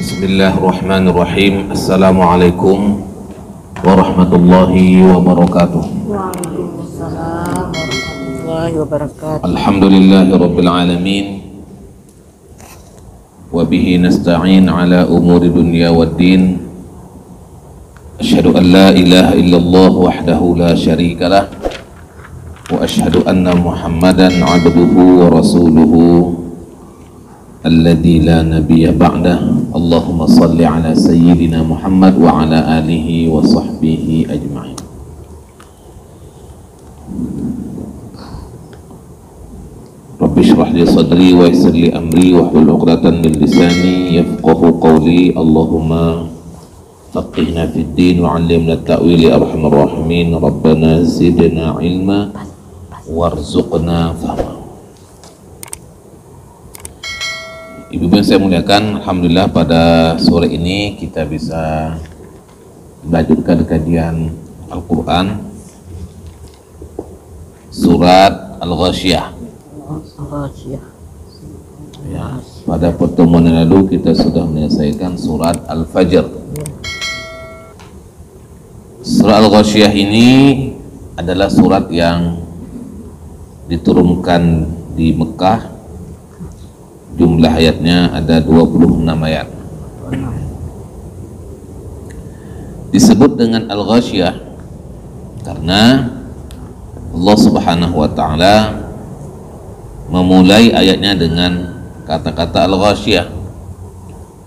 Bismillahirrahmanirrahim. Assalamualaikum warahmatullahi wabarakatuh. Waalaikumsalam warahmatullahi wabarakatuh. Alhamdulillahi rabbil alamin. Wa bihi nasta'in ala umuri dunya waddin. Asyhadu an la ilaha illallah wahdahu la syarikalah wa asyhadu anna Muhammadan abduhu wa rasuluhu alladzi la nabiyya ba'dah. Allahumma salli ala sayyidina Muhammad wa ala alihi wa sahbihi ajma'in. Rabbi shrah li sadri wa yassir li amri wahlul 'uqdatam min lisani yafqahu qawli. Allahumma faqihna fid din wa 'allimna at-ta'wil ya arhamar rahimin. Rabbana zidna ilma warzuqna fahma. Ibu-ibu yang saya muliakan, alhamdulillah pada sore ini kita bisa melanjutkan kajian Al-Quran surat Al-Ghasyiyah. Ya, pada pertemuan yang lalu kita sudah menyelesaikan surat Al-Fajr. Surat Al-Ghasyiyah ini adalah surat yang diturunkan di Mekah. Jumlah ayatnya ada 26 ayat. Disebut dengan Al-Ghasyiyah karena Allah Subhanahu wa taala memulai ayatnya dengan kata-kata Al-Ghasyiyah.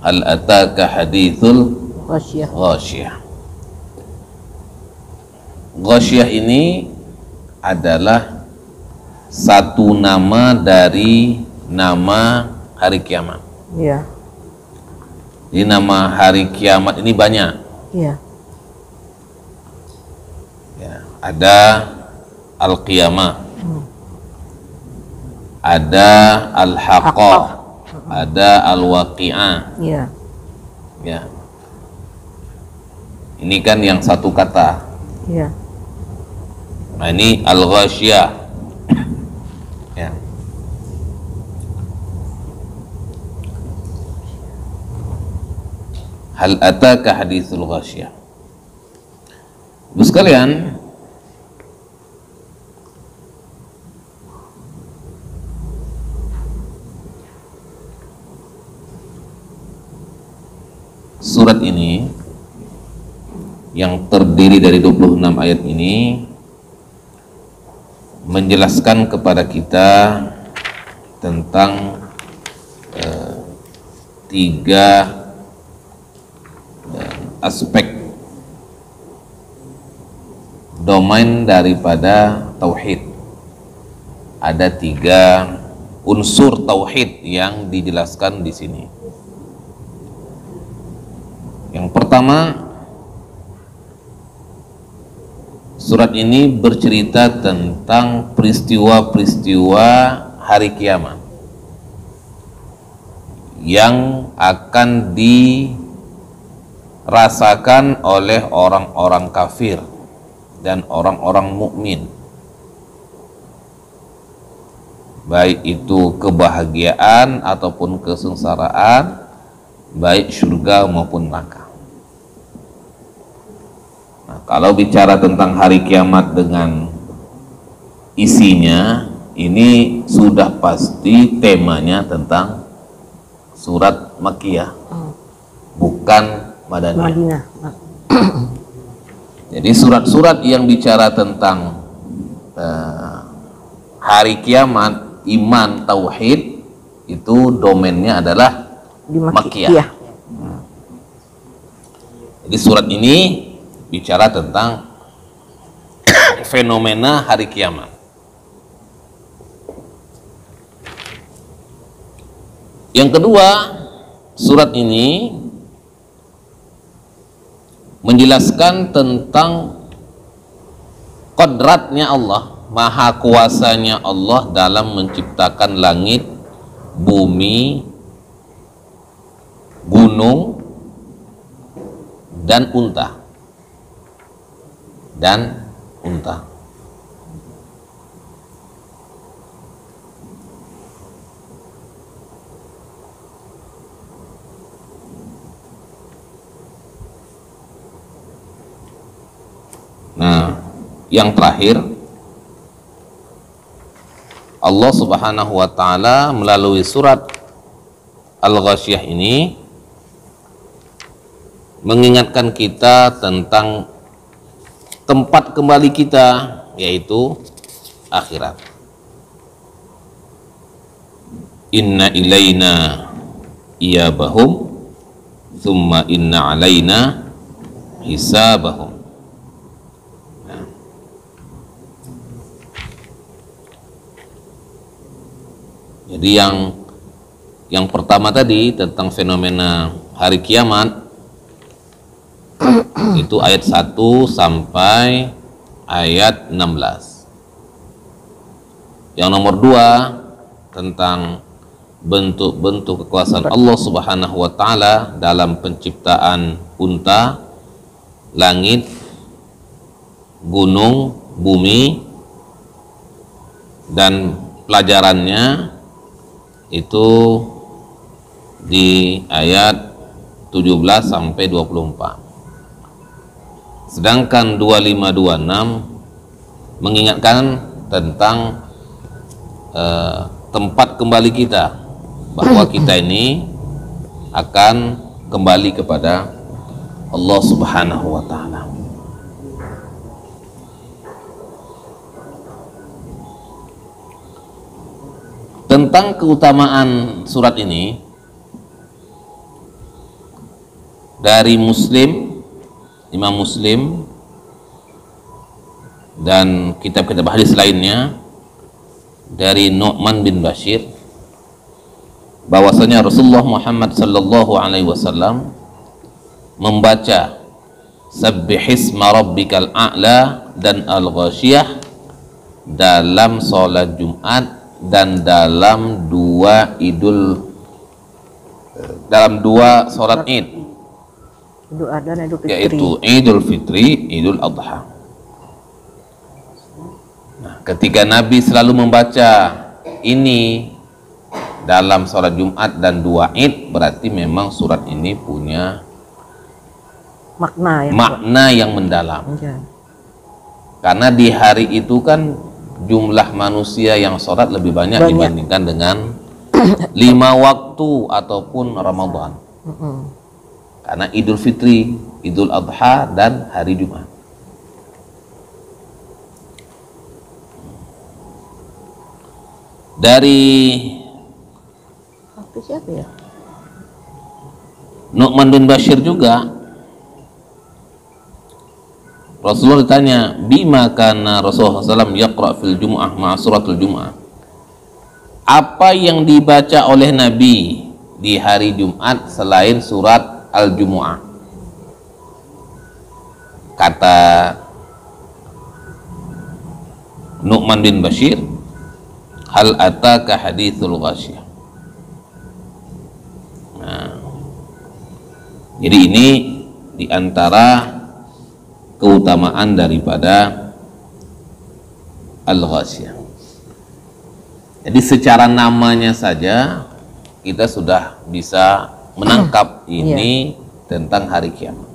Hal ataka hadithul Ghasyiyah. Ghasyiyah ini adalah satu nama dari nama hari kiamat. Iya. Jadi nama hari kiamat ini banyak. Iya. Ya, ada Al-Qiyamah, ada Al-Haqqah, ada Al-Waqi'ah. Iya. Ya. Ini kan yang satu kata. Iya. Nah, ini Al-Ghasyiyah. Ya. Hal ataka hadithul Ghasyiyah. Ibu sekalian, surat ini yang terdiri dari 26 ayat ini menjelaskan kepada kita tentang tiga aspek domain daripada tauhid. Ada tiga unsur tauhid yang dijelaskan di sini. Yang pertama, surat ini bercerita tentang peristiwa-peristiwa hari kiamat yang akan dirasakan oleh orang-orang kafir dan orang-orang mukmin, baik itu kebahagiaan ataupun kesengsaraan, baik surga maupun neraka. Nah, kalau bicara tentang hari kiamat dengan isinya, ini sudah pasti temanya tentang surat Makkiyah, bukan Madaniyah. Jadi surat-surat yang bicara tentang hari kiamat, iman, tauhid, itu domainnya adalah di Makkiyah. Jadi surat ini bicara tentang fenomena hari kiamat. Yang kedua, surat ini menjelaskan tentang kodratnya Allah, maha kuasanya Allah dalam menciptakan langit, bumi, gunung, dan unta. Nah, yang terakhir, Allah Subhanahu wa taala melalui surat Al-Ghasyiyah ini mengingatkan kita tentang tempat kembali kita, yaitu akhirat. Inna ilaina iyabahum thumma inna alaina hisabahum. Nah. Jadi yang pertama tadi tentang fenomena hari kiamat itu ayat 1 sampai ayat 16. Yang nomor 2 tentang bentuk-bentuk kekuasaan Allah Subhanahu wa taala dalam penciptaan unta, langit, gunung, bumi, dan pelajarannya itu di ayat 17 sampai 24. Sedangkan 2526 mengingatkan tentang tempat kembali kita, bahwa kita ini akan kembali kepada Allah Subhanahu wa taala. Tentang keutamaan surat ini dari Muslim, Imam Muslim, dan kitab-kitab hadis lainnya dari Nu'man bin Bashir, bahwasanya Rasulullah Muhammad sallallahu alaihi wasallam membaca Sabbihisma rabbikal a'la dan Al-Ghasyiyah dalam sholat Jumat dan dalam dua sholat Id, yaitu Idul Fitri, Idul Adha. Nah, ketika Nabi selalu membaca ini dalam sholat Jumat dan dua Id, berarti memang surat ini punya makna yang mendalam. Ya. Karena di hari itu kan jumlah manusia yang sholat lebih banyak dibandingkan dengan 5 waktu ataupun Ramadan. Karena Idul Fitri, Idul Adha, dan hari Jumat. Dari siapa ya? Nu'man bin Bashir juga, Rasulullah ditanya, bima kana Rasulullah SAW yaqra fil Jum'ah ma'a suratul Jum'ah, apa yang dibaca oleh Nabi di hari Jumat selain surat Al-Jumu'ah? Kata Nu'man bin Bashir, hal ataka hadithul Ghasyiyah. Nah, jadi ini diantara keutamaan daripada Al-Ghasyiyah. Jadi secara namanya saja kita sudah bisa menangkap ini tentang hari kiamat.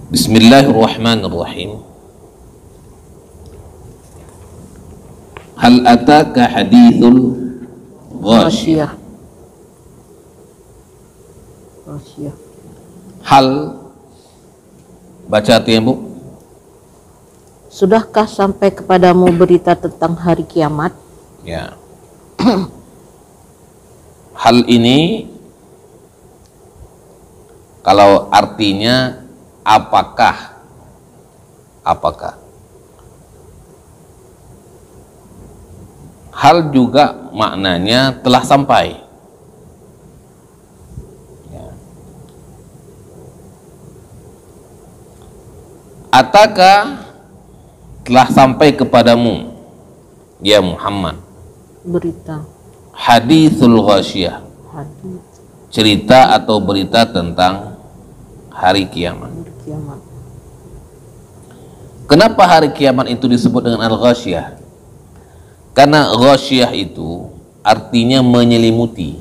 Bismillahirrahmanirrahim. Hal ataka hadithul Ghasyiyah. Hal, baca artinya Bu. Sudahkah sampai kepadamu berita tentang hari kiamat? Ya. Hal ini kalau artinya apakah? Hal juga maknanya telah sampai. Ataka, telah sampai kepadamu ya Muhammad berita hadithul Ghasyiyah, cerita atau berita tentang hari kiamat. Kenapa hari kiamat itu disebut dengan Al-Ghasyiyah? Karena Ghasyiyah itu artinya menyelimuti.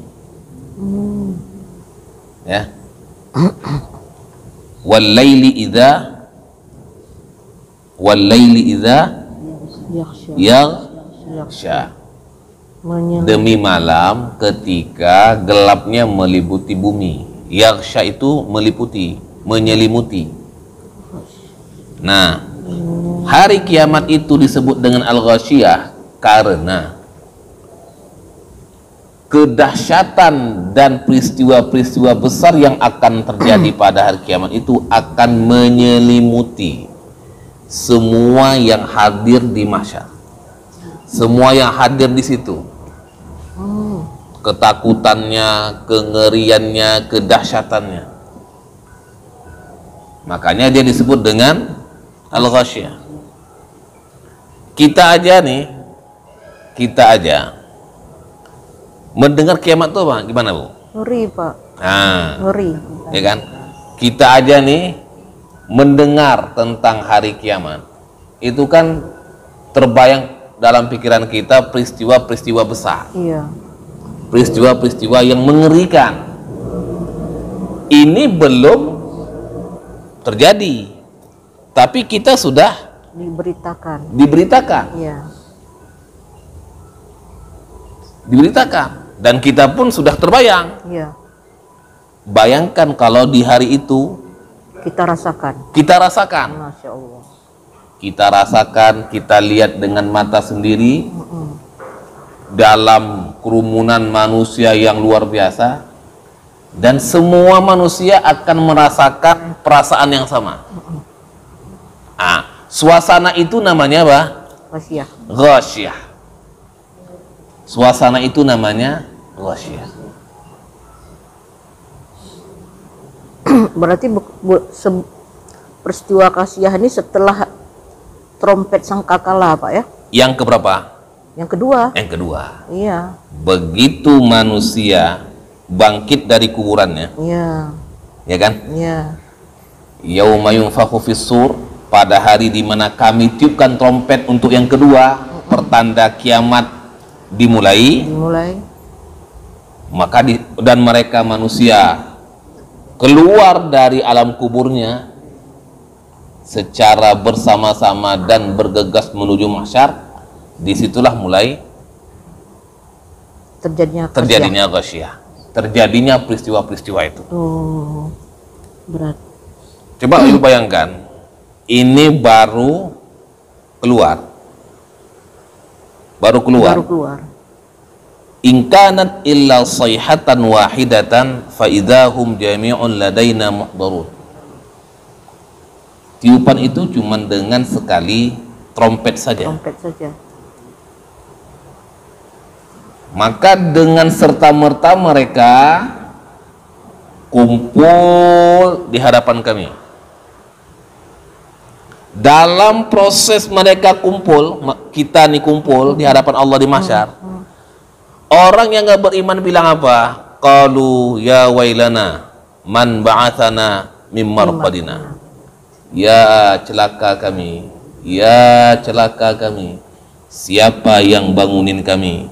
Ya. Wal-laili idza Yakhsha. yaghsha. Demi malam ketika gelapnya meliputi bumi. Yaghsha itu meliputi, menyelimuti. Nah, hari kiamat itu disebut dengan al-ghasyiyah karena kedahsyatan dan peristiwa-peristiwa besar yang akan terjadi pada hari kiamat itu akan menyelimuti semua yang hadir di mahsyar. Semua yang hadir di situ. Ketakutannya, kengeriannya, kedahsyatannya. Makanya dia disebut dengan al-ghasyiyah. Kita aja mendengar kiamat itu apa? Gimana, Bu? Ngeri, Pak. Nah, Ngeri. ya kan? Kita aja nih mendengar tentang hari kiamat. Itu kan terbayang dalam pikiran kita peristiwa-peristiwa besar. Iya. Peristiwa-peristiwa yang mengerikan. Ini belum terjadi. Tapi kita sudah diberitakan. Iya. Diberitakan, dan kita pun sudah terbayang. Iya. Bayangkan kalau di hari itu Kita rasakan. Masya Allah. Kita rasakan, kita lihat dengan mata sendiri dalam kerumunan manusia yang luar biasa, dan semua manusia akan merasakan perasaan yang sama. Suasana itu namanya apa? Ghasyiyah. Suasana itu namanya ghasyiyah. Berarti peristiwa Ghasyiyah ini setelah trompet sangkakala, Pak ya? Yang keberapa? Yang kedua. Yang kedua. Iya. Begitu manusia bangkit dari kuburannya. Iya. Ya kan? Iya. Yauma yunfakhu fis-sur, pada hari di mana kami tiupkan trompet untuk yang kedua, pertanda kiamat dimulai. Maka dan mereka manusia keluar dari alam kuburnya secara bersama-sama dan bergegas menuju mahsyar. Disitulah mulai terjadinya ghasyiyah, terjadinya peristiwa-peristiwa itu. Berat. Coba lu bayangkan, ini baru keluar. In kanat illa sayhatan wahidatan fa idahum jami'un ladaina muhdarun. Tiupan itu cuma dengan sekali trompet saja. Maka dengan serta-merta mereka kumpul di hadapan kami. Dalam proses mereka kumpul, kita nih kumpul di hadapan Allah di mahsyar. Orang yang nggak beriman bilang apa? Qalu ya wailana man ba'athana mim marqadina. Ya celaka kami, ya celaka kami. Siapa yang bangunin kami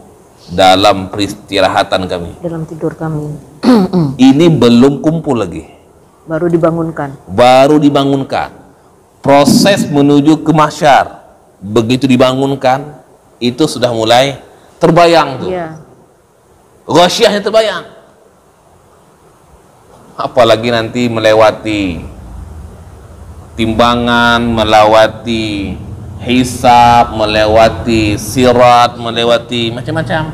dalam peristirahatan kami? Dalam tidur kami. Ini belum kumpul lagi. Baru dibangunkan. Proses menuju ke mahsyar, begitu dibangunkan, itu sudah mulai terbayang tuh. Iya. Ghasyiyahnya terbayang. Apalagi nanti melewati timbangan, melewati hisab, melewati sirat, melewati macam-macam.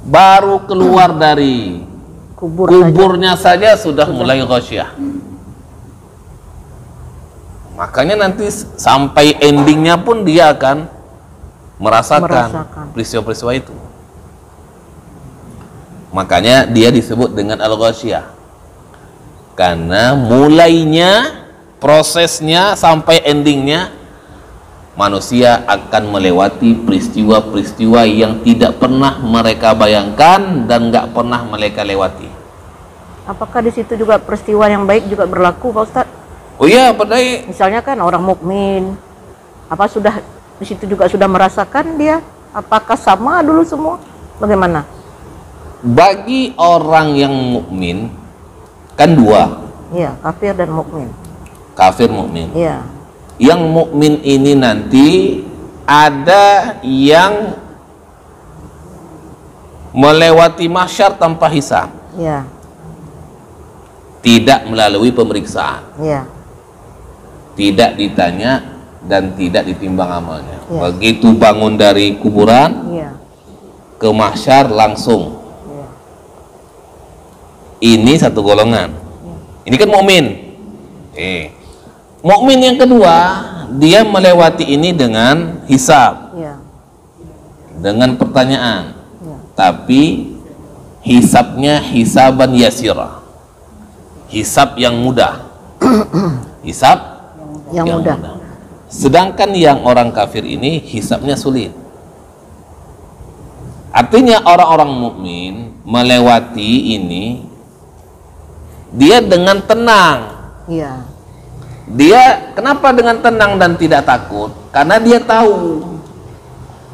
Baru keluar dari kuburnya saja sudah mulai ghasyiyah. Makanya nanti sampai endingnya pun dia akan merasakan peristiwa-peristiwa itu. Makanya dia disebut dengan al-ghasyiyah, karena mulainya, prosesnya sampai endingnya manusia akan melewati peristiwa-peristiwa yang tidak pernah mereka bayangkan dan nggak pernah mereka lewati. Apakah di situ juga peristiwa yang baik juga berlaku, Pak Ustadz? Oh iya, padahal misalnya kan orang mukmin, apa sudah di situ juga sudah merasakan dia? Apakah sama dulu semua? Bagaimana? Bagi orang yang mukmin kan dua. Iya, kafir dan mukmin. Kafir, mukmin. Iya. Yang mukmin ini nanti ada yang melewati mahsyar tanpa hisab. Iya. Tidak melalui pemeriksaan. Iya. Tidak ditanya dan tidak ditimbang amalnya. Ya. Begitu bangun dari kuburan Iya. ke mahsyar langsung. Iya. Ini satu golongan. Ini kan mukmin. Mukmin yang kedua, dia melewati ini dengan hisab, Iya. dengan pertanyaan. Iya. Tapi hisabnya hisaban yasira. Hisab yang mudah. Hisab Yang mudah. Sedangkan yang orang kafir ini hisabnya sulit. Artinya orang-orang mukmin melewati ini dia dengan tenang. Iya. Dia kenapa dengan tenang dan tidak takut? Karena dia tahu.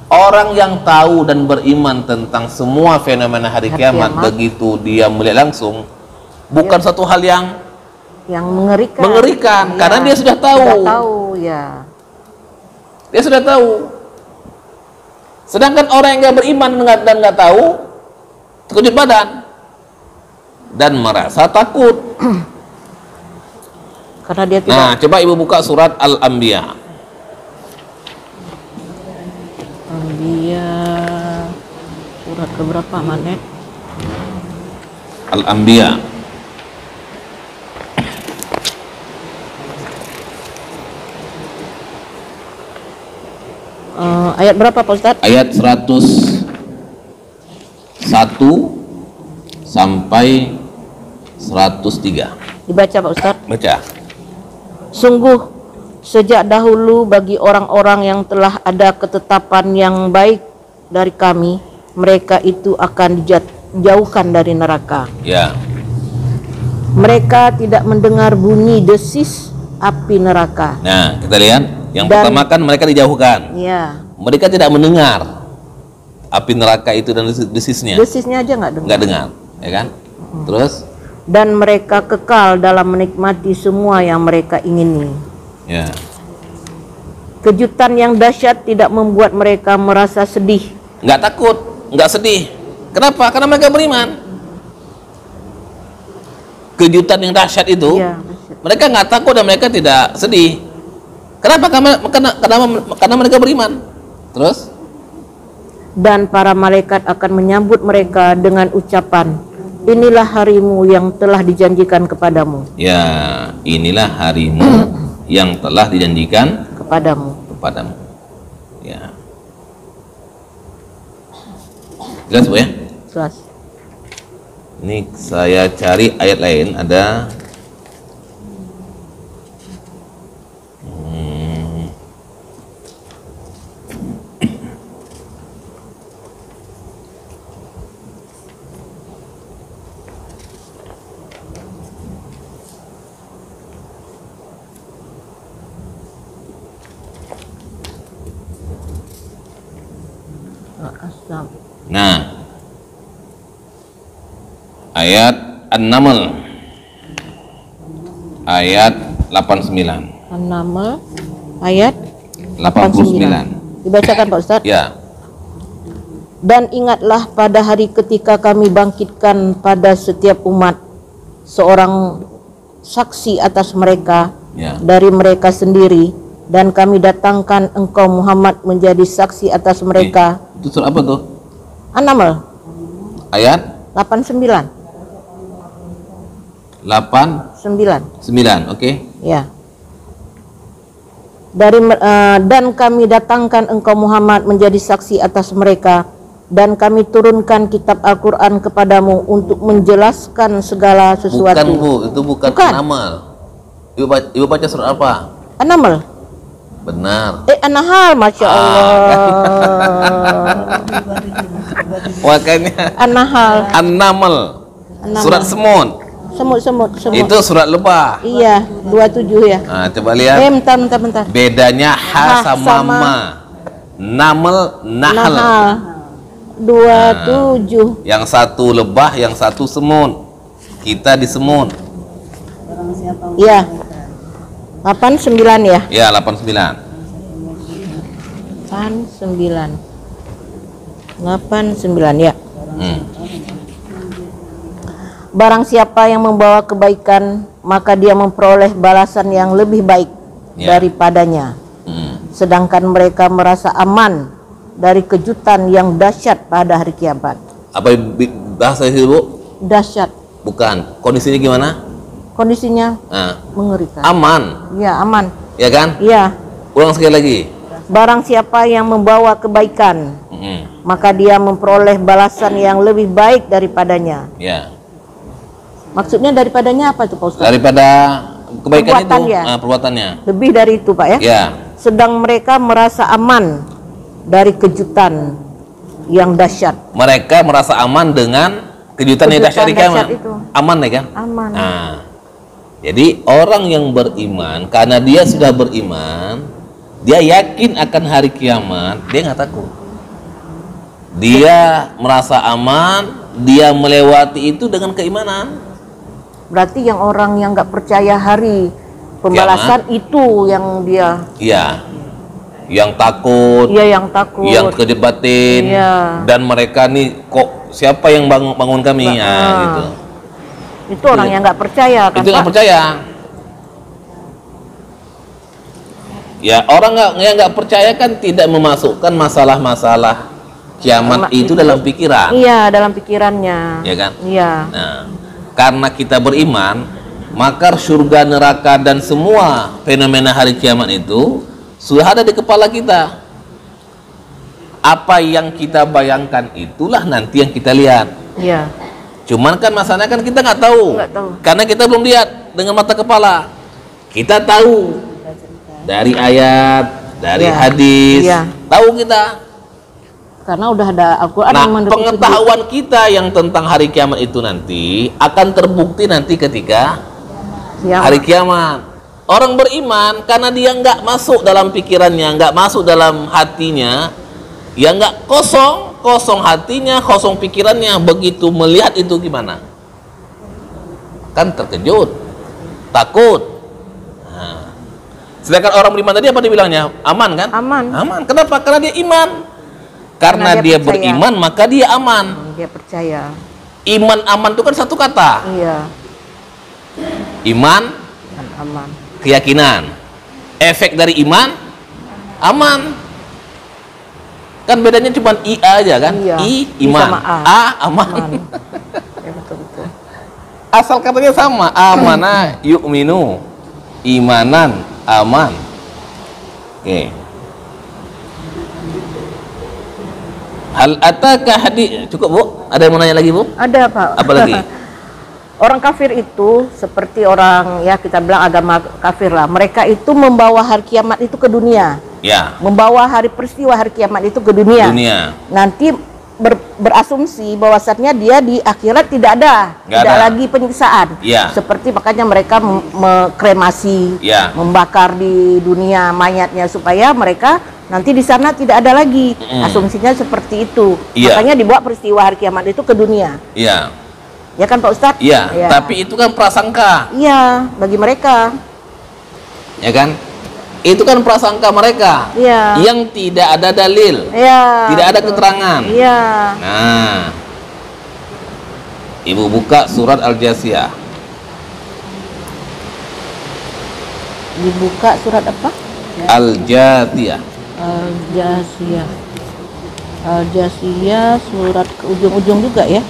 Orang yang tahu dan beriman tentang semua fenomena hari kiamat, begitu dia melihat langsung, bukan satu hal yang mengerikan. Karena dia sudah tahu. Sudah tahu, ya. Dia sudah tahu. Sedangkan orang yang nggak beriman dan nggak tahu, terkejut badan dan merasa takut. Karena dia tidak. Nah, coba ibu buka surat Al-Anbiya. Anbiya surat keberapa, Manet? Al-Anbiya. Ayat berapa, Pak Ustadz? Ayat 101 sampai 103. Dibaca, Pak Ustadz. Baca. Sungguh sejak dahulu bagi orang-orang yang telah ada ketetapan yang baik dari kami, mereka itu akan dijauhkan dari neraka. Ya. Mereka tidak mendengar bunyi desis api neraka. Nah, kita lihat. Yang Dan- pertama kan mereka dijauhkan. Ya, Mereka tidak mendengar api neraka itu dan desisnya. desisnya aja nggak dengar. Nggak dengar, ya kan? Terus, Dan mereka kekal dalam menikmati semua yang mereka ingini. ya. Kejutan yang dahsyat tidak membuat mereka merasa sedih. Nggak takut, nggak sedih. Kenapa? Karena mereka beriman. Kejutan yang dahsyat itu, Iya, dahsyat. mereka nggak takut dan mereka tidak sedih. Kenapa? Karena mereka beriman. Terus, Dan para malaikat akan menyambut mereka dengan ucapan, inilah harimu yang telah dijanjikan kepadamu. ya inilah harimu yang telah dijanjikan Kepadamu. kepadamu. Ya. Jelas Bu ya? Jelas. Ini saya cari ayat lain ada. Asam. Nah, ayat An-Naml ayat 89. An-Naml ayat 89. Dibacakan, Pak Ustadz. Ya. Dan ingatlah pada hari ketika kami bangkitkan pada setiap umat seorang saksi atas mereka Ya. dari mereka sendiri, dan kami datangkan engkau Muhammad menjadi saksi atas mereka. Itu surat apa tuh? An-Naml Ayat 89. 89. Oke. Ya. Dan kami datangkan engkau Muhammad menjadi saksi atas mereka, dan kami turunkan kitab Al-Quran kepadamu untuk menjelaskan segala sesuatu. Bukan Bu, itu bukan Bukan. An-Naml. Ibu baca surat apa? An-Naml. Benar. An-Nahl, Masya Allah. Makanya An-Nahl. An-Naml. An-Naml. Surat semut. Semut. Itu surat lebah. Iya, 27 ya. Nah, coba lihat. Bentar. Bedanya ha sama sama ma. Naml, nahl. Nahl. 27. Yang satu lebah, yang satu semut. Kita di semut. Iya. 89 ya? Ya, 89. 89 ya. Hmm. Barang siapa yang membawa kebaikan, maka dia memperoleh balasan yang lebih baik daripadanya. Sedangkan mereka merasa aman dari kejutan yang dahsyat pada hari kiamat. Apa bahasa itu, Bu? Dahsyat. Bukan. Kondisinya gimana? Kondisinya mengerikan. Aman. Ya, aman. Ya kan? Iya. Ulang sekali lagi. Barang siapa yang membawa kebaikan, maka dia memperoleh balasan yang lebih baik daripadanya. Ya. Maksudnya daripadanya apa itu, Pak Ustaz? Daripada kebaikan Perbuatan itu, ya? Perbuatannya. Lebih dari itu, Pak ya? Ya. Sedang mereka merasa aman dari kejutan yang dahsyat. Mereka merasa aman dengan kejutan yang dahsyat itu. Aman ya kan? Aman. Nah, jadi orang yang beriman, karena dia sudah beriman, dia yakin akan hari kiamat, dia nggak takut. Dia merasa aman, dia melewati itu dengan keimanan. Berarti yang orang yang nggak percaya hari pembalasan itu yang dia. Iya. Yang takut. Iya, yang takut. Yang kedebatin. Iya. Dan mereka nih, kok siapa yang bangun kami? Gitu. Itu orang yang nggak percaya kan? Itu nggak percaya. Ya, orang yang nggak percaya kan tidak memasukkan masalah-masalah kiamat itu dalam pikiran. Iya, dalam pikirannya. Ya kan? Iya. Nah, karena kita beriman, maka surga, neraka dan semua fenomena hari kiamat itu sudah ada di kepala kita. Apa yang kita bayangkan itulah nanti yang kita lihat. Iya. Cuman kan masalahnya kan kita nggak tahu. Karena kita belum lihat dengan mata kepala. Kita tahu dari ayat, dari hadis, tahu kita. Karena udah ada Al-Quran yang mendukung. Pengetahuan kita yang tentang hari kiamat itu nanti akan terbukti nanti ketika hari kiamat. Orang beriman karena dia nggak masuk dalam pikirannya, nggak masuk dalam hatinya, ya nggak kosong hatinya, kosong pikirannya. Begitu melihat itu gimana? Kan terkejut, takut. Nah. Sedangkan orang beriman tadi apa dibilangnya? Aman kan? Aman. Kenapa? Karena dia iman. Karena dia beriman maka dia aman. Dia percaya. Iman aman itu kan satu kata. Iya. Iman dan aman. Keyakinan. Efek dari iman aman. Kan bedanya cuma I aja kan? Iya. I iman, A aman. Ya, betul. Asal katanya sama. Amana yu'minu. Imanan aman. Oke. Hal ataka hadis. Cukup, Bu? Ada yang mau nanya lagi, Bu? Ada, Pak. Apa lagi? Orang kafir itu seperti orang, ya kita bilang agama kafir lah. Mereka itu membawa hari kiamat itu ke dunia. Ya. Membawa peristiwa hari kiamat itu ke dunia. Nanti berasumsi bahwasannya dia di akhirat tidak ada. Tidak lagi penyiksaan. Ya. Seperti makanya mereka kremasi, membakar di dunia mayatnya supaya mereka nanti di sana tidak ada lagi. Asumsinya seperti itu. Makanya dibawa peristiwa hari kiamat itu ke dunia. Iya. Ya kan Pak Ustadz? Iya. Tapi itu kan prasangka. Iya, bagi mereka. Ya kan? Itu kan prasangka mereka. Iya. Yang tidak ada dalil. Iya. Tidak ada keterangan. Iya. Nah, Ibu buka surat Al-Jasiyah. Dibuka surat apa? Al-Jasiyah. Al-Jasiyah. Al-Jasiyah surat ke ujung-ujung juga ya.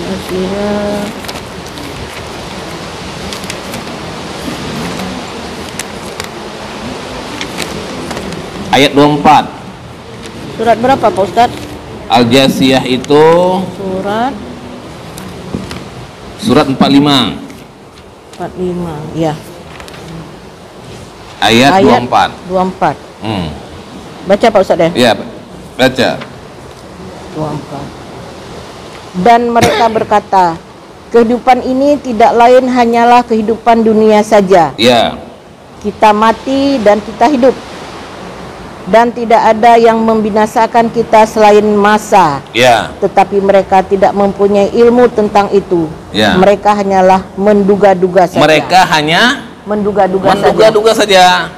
Al-Jasiyah. Ayat 24. Surat berapa Pak Ustadz? Al-Jasiyah itu surat 45. 45, ya. Ayat 24. Baca Pak Ustadz ya? Iya, baca. 24. Dan mereka berkata, kehidupan ini tidak lain hanyalah kehidupan dunia saja. Iya. Kita mati dan kita hidup. Dan tidak ada yang membinasakan kita selain masa. Ya. Tetapi mereka tidak mempunyai ilmu tentang itu. Ya. Mereka hanyalah menduga-duga saja. Mereka hanya menduga-duga saja.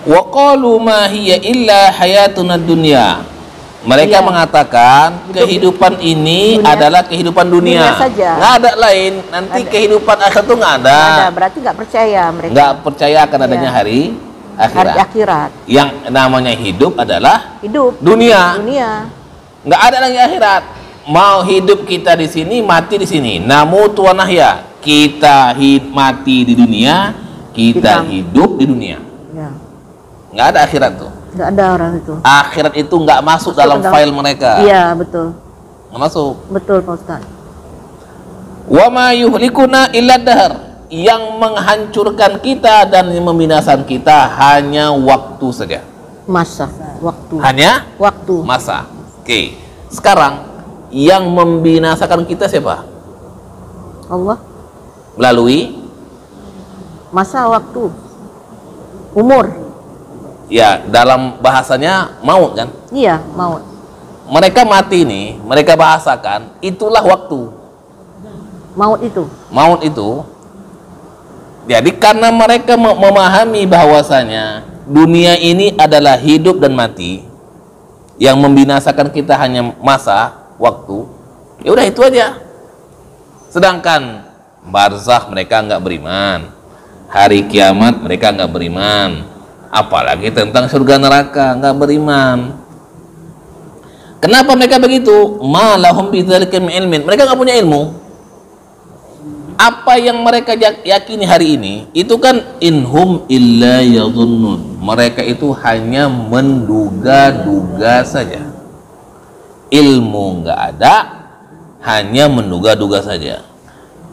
Wa qalu ma hiya illa hayatuna dunya. Mereka mengatakan kehidupan ini adalah kehidupan dunia saja. Nggak ada lain. Nanti kehidupan akhirat itu nggak ada. Berarti nggak percaya mereka. Nggak percaya akan adanya hari akhirat. Yang namanya hidup adalah dunia. Nggak ada lagi akhirat. Mau hidup kita di sini, mati di sini. Namutu wa nahya. Kita mati di dunia, kita hidup di dunia. Ya. Nggak ada akhirat tuh. Nggak ada orang itu. Akhirat itu nggak masuk dalam file mereka. Iya, betul. Nggak masuk. Betul, Pak Ustaz. Wa ma yuhlikuna illa dahr. Yang menghancurkan kita dan membinasakan kita hanya waktu saja. Masa, waktu. Hanya waktu. Masa. Oke. Sekarang yang membinasakan kita siapa? Allah. Melalui masa, waktu, umur. Ya, dalam bahasanya maut kan? Iya, maut. Mereka mati nih, mereka bahasakan itulah waktu. Maut itu. Jadi karena mereka memahami bahwasanya dunia ini adalah hidup dan mati, yang membinasakan kita hanya masa, waktu. Ya udah itu aja. Sedangkan barzakh mereka nggak beriman, hari kiamat mereka nggak beriman, apalagi tentang surga neraka nggak beriman. Kenapa mereka begitu? Ma lahum bidzalika min ilmin. Mereka nggak punya ilmu. Apa yang mereka yakini hari ini itu kan inhum illa yadhunnun. Mereka itu hanya menduga-duga saja. Ilmu nggak ada, hanya menduga-duga saja.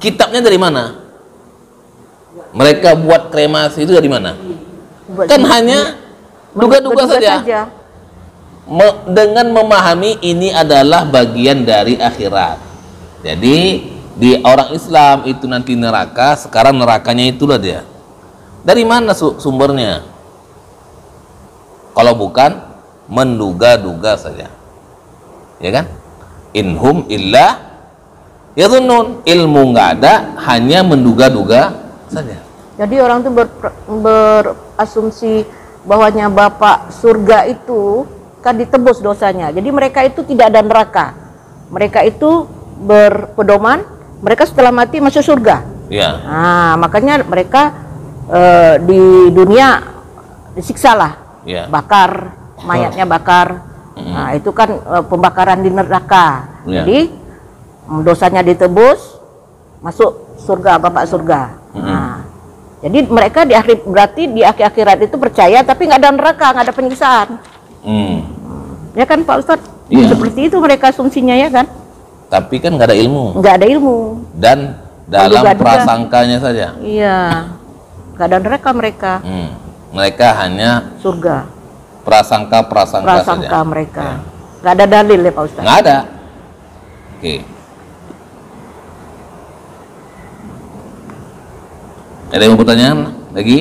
Kitabnya dari mana? Mereka buat kremasi itu dari mana? Kan hanya duga-duga saja. Dengan memahami ini adalah bagian dari akhirat. Jadi di orang Islam itu nanti neraka, sekarang nerakanya itulah dia. Dari mana sumbernya? Kalau bukan menduga-duga saja. Ya kan? Inhum illa yadhunnun. Ilmu nggak ada, hanya menduga-duga saja. Jadi orang itu berasumsi bahwanya Bapak surga itu kan ditebus dosanya. Jadi mereka itu tidak ada neraka. Mereka itu berpedoman, mereka setelah mati masuk surga. Ya. Nah, makanya mereka di dunia disiksa lah. Ya. Bakar, mayatnya bakar. Nah, itu kan pembakaran di neraka. Ya. Jadi dosanya ditebus, masuk surga, Bapak surga. Nah, jadi mereka di akhir, berarti di akhirat itu percaya, tapi nggak ada neraka, nggak ada penyiksaan. Ya kan Pak Ustadz? Ya. Seperti itu mereka asumsinya, ya kan? Tapi kan nggak ada ilmu. Nggak ada ilmu. Dan dalam prasangkanya saja. Iya. Nggak ada neraka mereka. Mereka hanya surga. Prasangka saja. Mereka. Ya. Nggak ada dalil ya Pak Ustadz? Nggak ada. Oke. Ada yang mau pertanyaan lagi?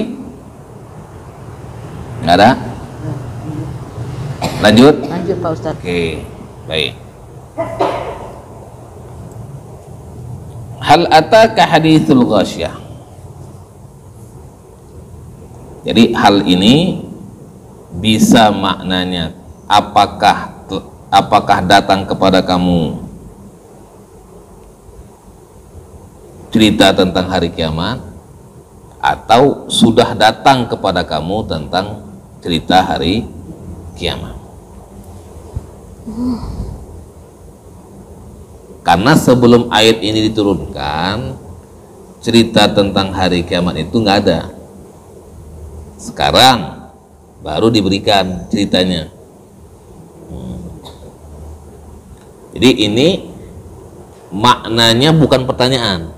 Nggak ada? Lanjut? Lanjut Pak Ustadz. Oke, baik. Hal ataka hadithul ghasyah. Jadi hal ini bisa maknanya apakah datang kepada kamu cerita tentang hari kiamat, atau sudah datang kepada kamu tentang cerita hari kiamat. Karena sebelum ayat ini diturunkan, cerita tentang hari kiamat itu nggak ada. Sekarang baru diberikan ceritanya. Jadi ini maknanya bukan pertanyaan.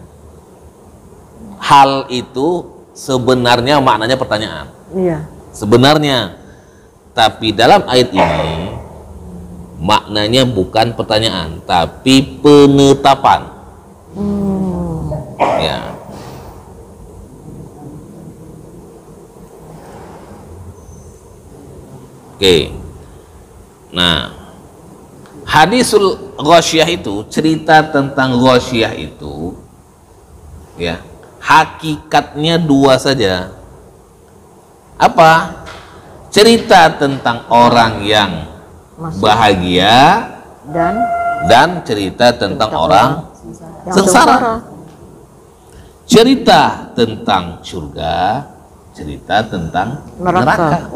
Hal itu sebenarnya maknanya pertanyaan. Iya. Sebenarnya. Tapi dalam ayat ini maknanya bukan pertanyaan, tapi penetapan. Ya. Oke. Nah, hadisul ghasyiyah itu, cerita tentang ghasyiyah itu ya, hakikatnya dua saja. Apa? Cerita tentang orang yang bahagia dan cerita tentang orang sengsara. Cerita tentang surga, cerita tentang neraka.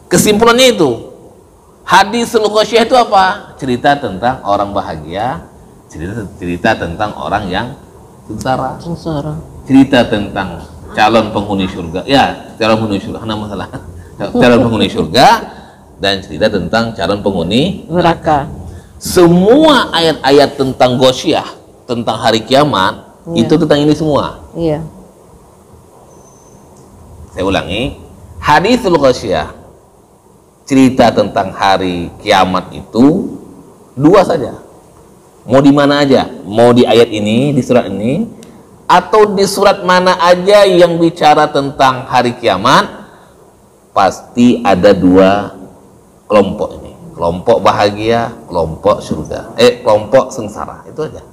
Kesimpulannya itu, hadisul ghasyiyah itu apa? Cerita tentang orang bahagia, cerita tentang orang yang sengsara. Cerita tentang calon penghuni surga, ya calon penghuni surga, nama masalah. Calon penghuni surga dan cerita tentang calon penghuni neraka. Semua ayat-ayat tentang ghasyiyah, tentang hari kiamat, itu tentang ini semua. Iya. Saya ulangi, hadisul ghasyiyah, cerita tentang hari kiamat itu dua saja. Mau di mana aja, mau di ayat ini, di surat ini, atau di surat mana aja yang bicara tentang hari kiamat, pasti ada dua kelompok ini. Kelompok bahagia, kelompok surga. Kelompok sengsara, itu aja.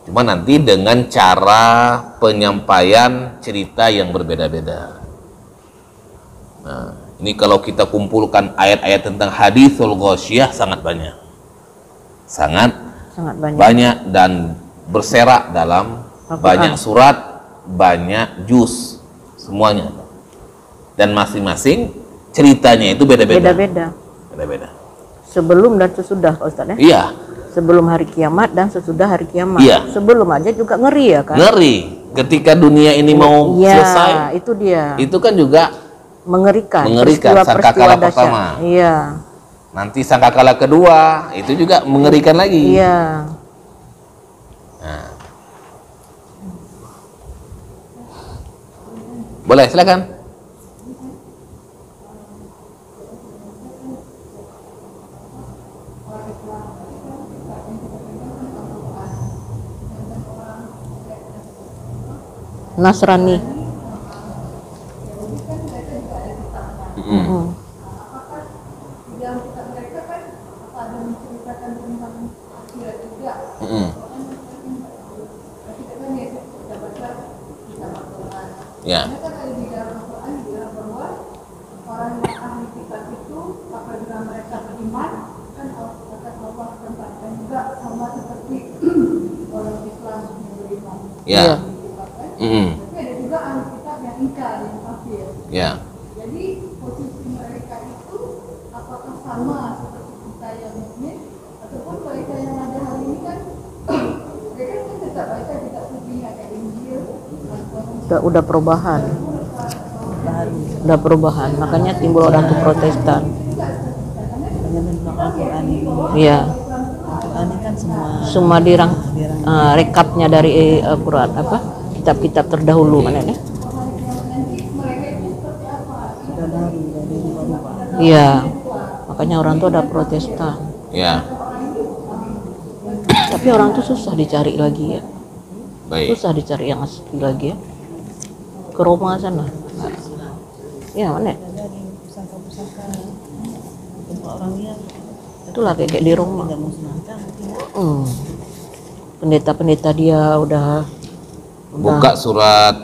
Cuma nanti dengan cara penyampaian cerita yang berbeda-beda. Nah, ini kalau kita kumpulkan ayat-ayat tentang hadisul ghasyiyah sangat banyak. Sangat banyak dan berserak dalam banyak surat, banyak juz, semuanya. Dan masing-masing ceritanya itu beda-beda. Sebelum dan sesudah, Pak Ustadz ya? Iya. Sebelum hari kiamat dan sesudah hari kiamat. Iya. Sebelum aja juga ngeri ya kan? Ngeri. Ketika dunia ini mau selesai. Itu dia. Itu kan juga mengerikan. Sangkakala pertama. Iya. Nanti sangkakala kedua itu juga mengerikan lagi. Iya. Nah. Boleh, silakan. Nasrani. Ya. Ya. Tapi ada juga ahli kitab yang ingkar, yang kafir. Ya. Jadi posisi mereka itu apakah sama seperti kita yang mukmin, ataupun mereka yang ada hari ini kan mereka kan tetap baca kitab suci kayak Injil. Udah perubahan. Udah perubahan, makanya timbul orang tuh Protestan. Iya. Al-Quran kan semua dirang rekapnya dari Al-Quran apa? Kitab-kitab terdahulu mana ya? Iya. Makanya orang tuh ada Protestan. Iya. Tapi orang tuh susah dicari lagi ya. Baik. Susah dicari yang asli lagi ya. Ke Roma sana. Iya mana? Itulah kayak di Roma. Pendeta-pendeta dia udah buka surat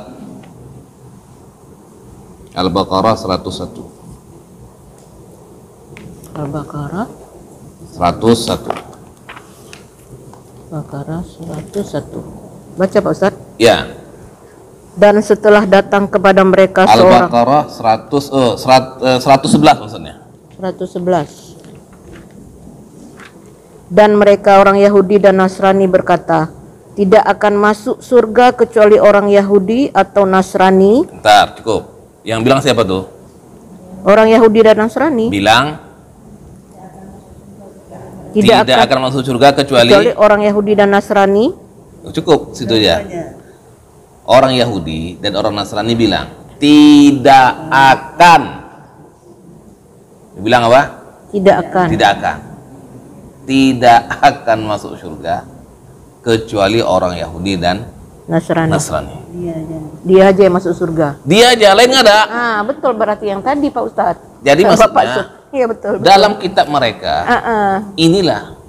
Al-Baqarah 101. Al-Baqarah 101. Baqarah 101. Baca Pak Ustaz? Ya. Dan setelah datang kepada mereka seorang Al-Baqarah 111 maksudnya. 111. Dan mereka orang Yahudi dan Nasrani berkata, tidak akan masuk surga kecuali orang Yahudi atau Nasrani. Bentar, cukup. Yang bilang siapa tuh? Orang Yahudi dan Nasrani bilang tidak akan masuk surga kecuali orang Yahudi dan Nasrani. Cukup situ ya. Orang Yahudi dan orang Nasrani bilang tidak akan. Bilang apa? Tidak akan. Tidak akan. Tidak akan masuk surga kecuali orang Yahudi dan Nasrani. Dia aja yang masuk surga. Dia aja, lain nggak ada. Ah, betul berarti yang tadi Pak Ustadz. Jadi Bapak maksudnya iya betul. dalam kitab mereka inilah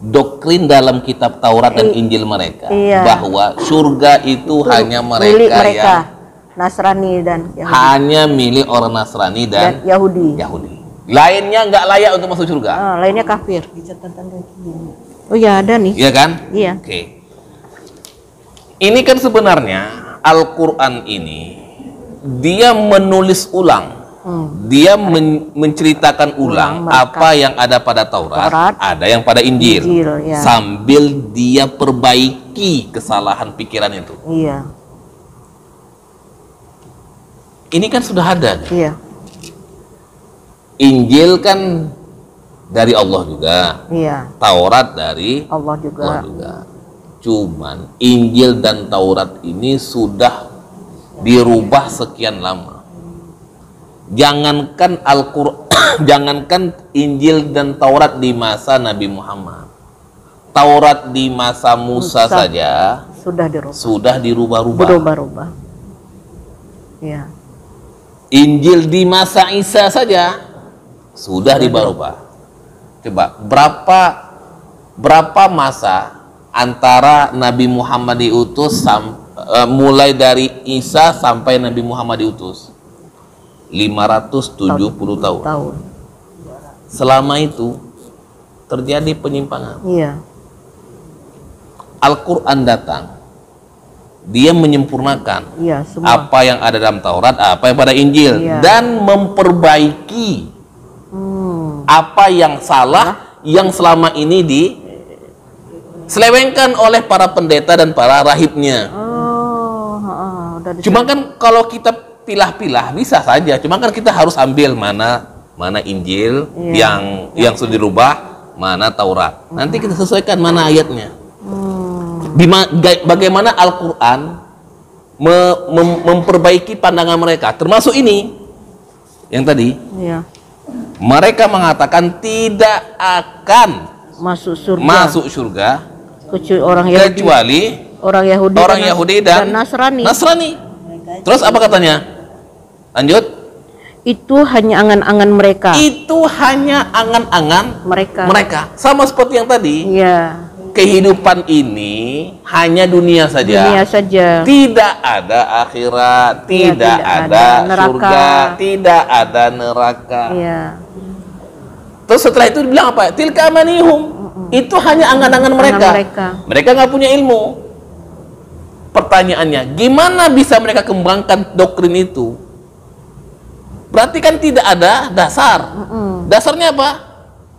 doktrin dalam kitab Taurat dan Injil mereka, bahwa surga itu hanya milik mereka yang Nasrani dan Yahudi. hanya milik orang Nasrani dan Yahudi. Lainnya nggak layak untuk masuk surga. Lainnya kafir. Oh ya ada nih. Iya kan? Iya. Oke. Ini kan sebenarnya Al-Quran ini dia menulis ulang. Dia menceritakan ulang apa yang ada pada Taurat, ada yang pada Injil ya. Sambil dia perbaiki kesalahan pikiran itu. Iya. Ini kan sudah ada. Iya. Injil kan dari Allah juga. Iya. Taurat dari Allah juga. Cuman Injil dan Taurat ini sudah dirubah sekian lama. Jangankan Al-Qur'an, jangankan Injil dan Taurat di masa Nabi Muhammad. Taurat di masa Musa saja sudah dirubah-rubah. Berubah-ubah. Ya. Injil di masa Isa saja sudah dirubah. Coba berapa masa antara Nabi Muhammad diutus mulai dari Isa sampai Nabi Muhammad diutus? 570 tahun. Selama itu terjadi penyimpangan. Iya. Al-Quran datang, dia menyempurnakan apa yang ada dalam Taurat, apa yang pada Injil, dan memperbaiki apa yang salah yang selama ini diselewengkan oleh para pendeta dan para rahibnya. Cuma kan kalau kita pilah-pilah bisa saja, cuma kan kita harus ambil mana Injil yang sudah dirubah, mana Taurat. Nanti kita sesuaikan mana ayatnya. Bagaimana Al-Quran memperbaiki pandangan mereka, termasuk ini yang tadi. Mereka mengatakan tidak akan masuk surga kecuali orang Yahudi dan Nasrani. Terus apa katanya? Lanjut. Itu hanya angan-angan mereka. Itu hanya angan-angan mereka. Sama seperti yang tadi. Iya. Kehidupan ini hanya dunia saja. Tidak ada akhirat, tidak ada surga, tidak ada neraka. Iya. Terus setelah itu dibilang apa? Tilka amanihum. Itu hanya angan-angan mereka. Mereka nggak punya ilmu. Pertanyaannya, gimana bisa mereka kembangkan doktrin itu? Berarti kan tidak ada dasar. Dasarnya apa?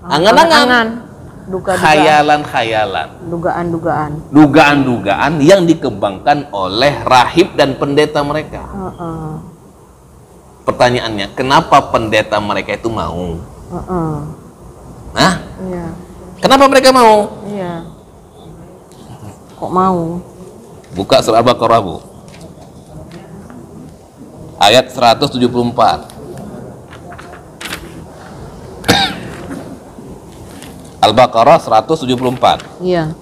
Angan-angan. Khayalan-khayalan. Dugaan-dugaan yang dikembangkan oleh rahib dan pendeta mereka. Pertanyaannya, kenapa pendeta mereka itu mau? Kenapa mereka mau? Kok mau? Buka surah Al-Baqarah, Bu. Ayat 174. Al-Baqarah 174. Iya.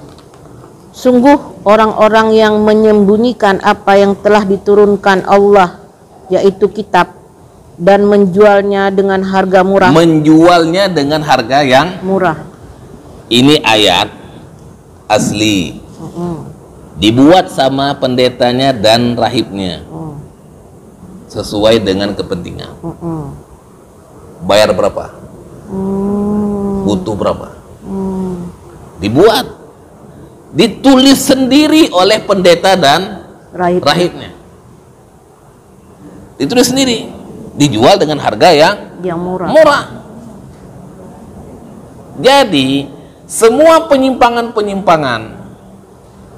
Sungguh orang-orang yang menyembunyikan apa yang telah diturunkan Allah, yaitu kitab, dan menjualnya dengan harga murah. Menjualnya dengan harga yang murah. Ini ayat asli. Dibuat sama pendetanya dan rahibnya. Sesuai dengan kepentingan. Bayar berapa? Butuh berapa? Dibuat, ditulis sendiri oleh pendeta dan rahibnya. Ditulis sendiri, dijual dengan harga yang murah. Jadi semua penyimpangan-penyimpangan,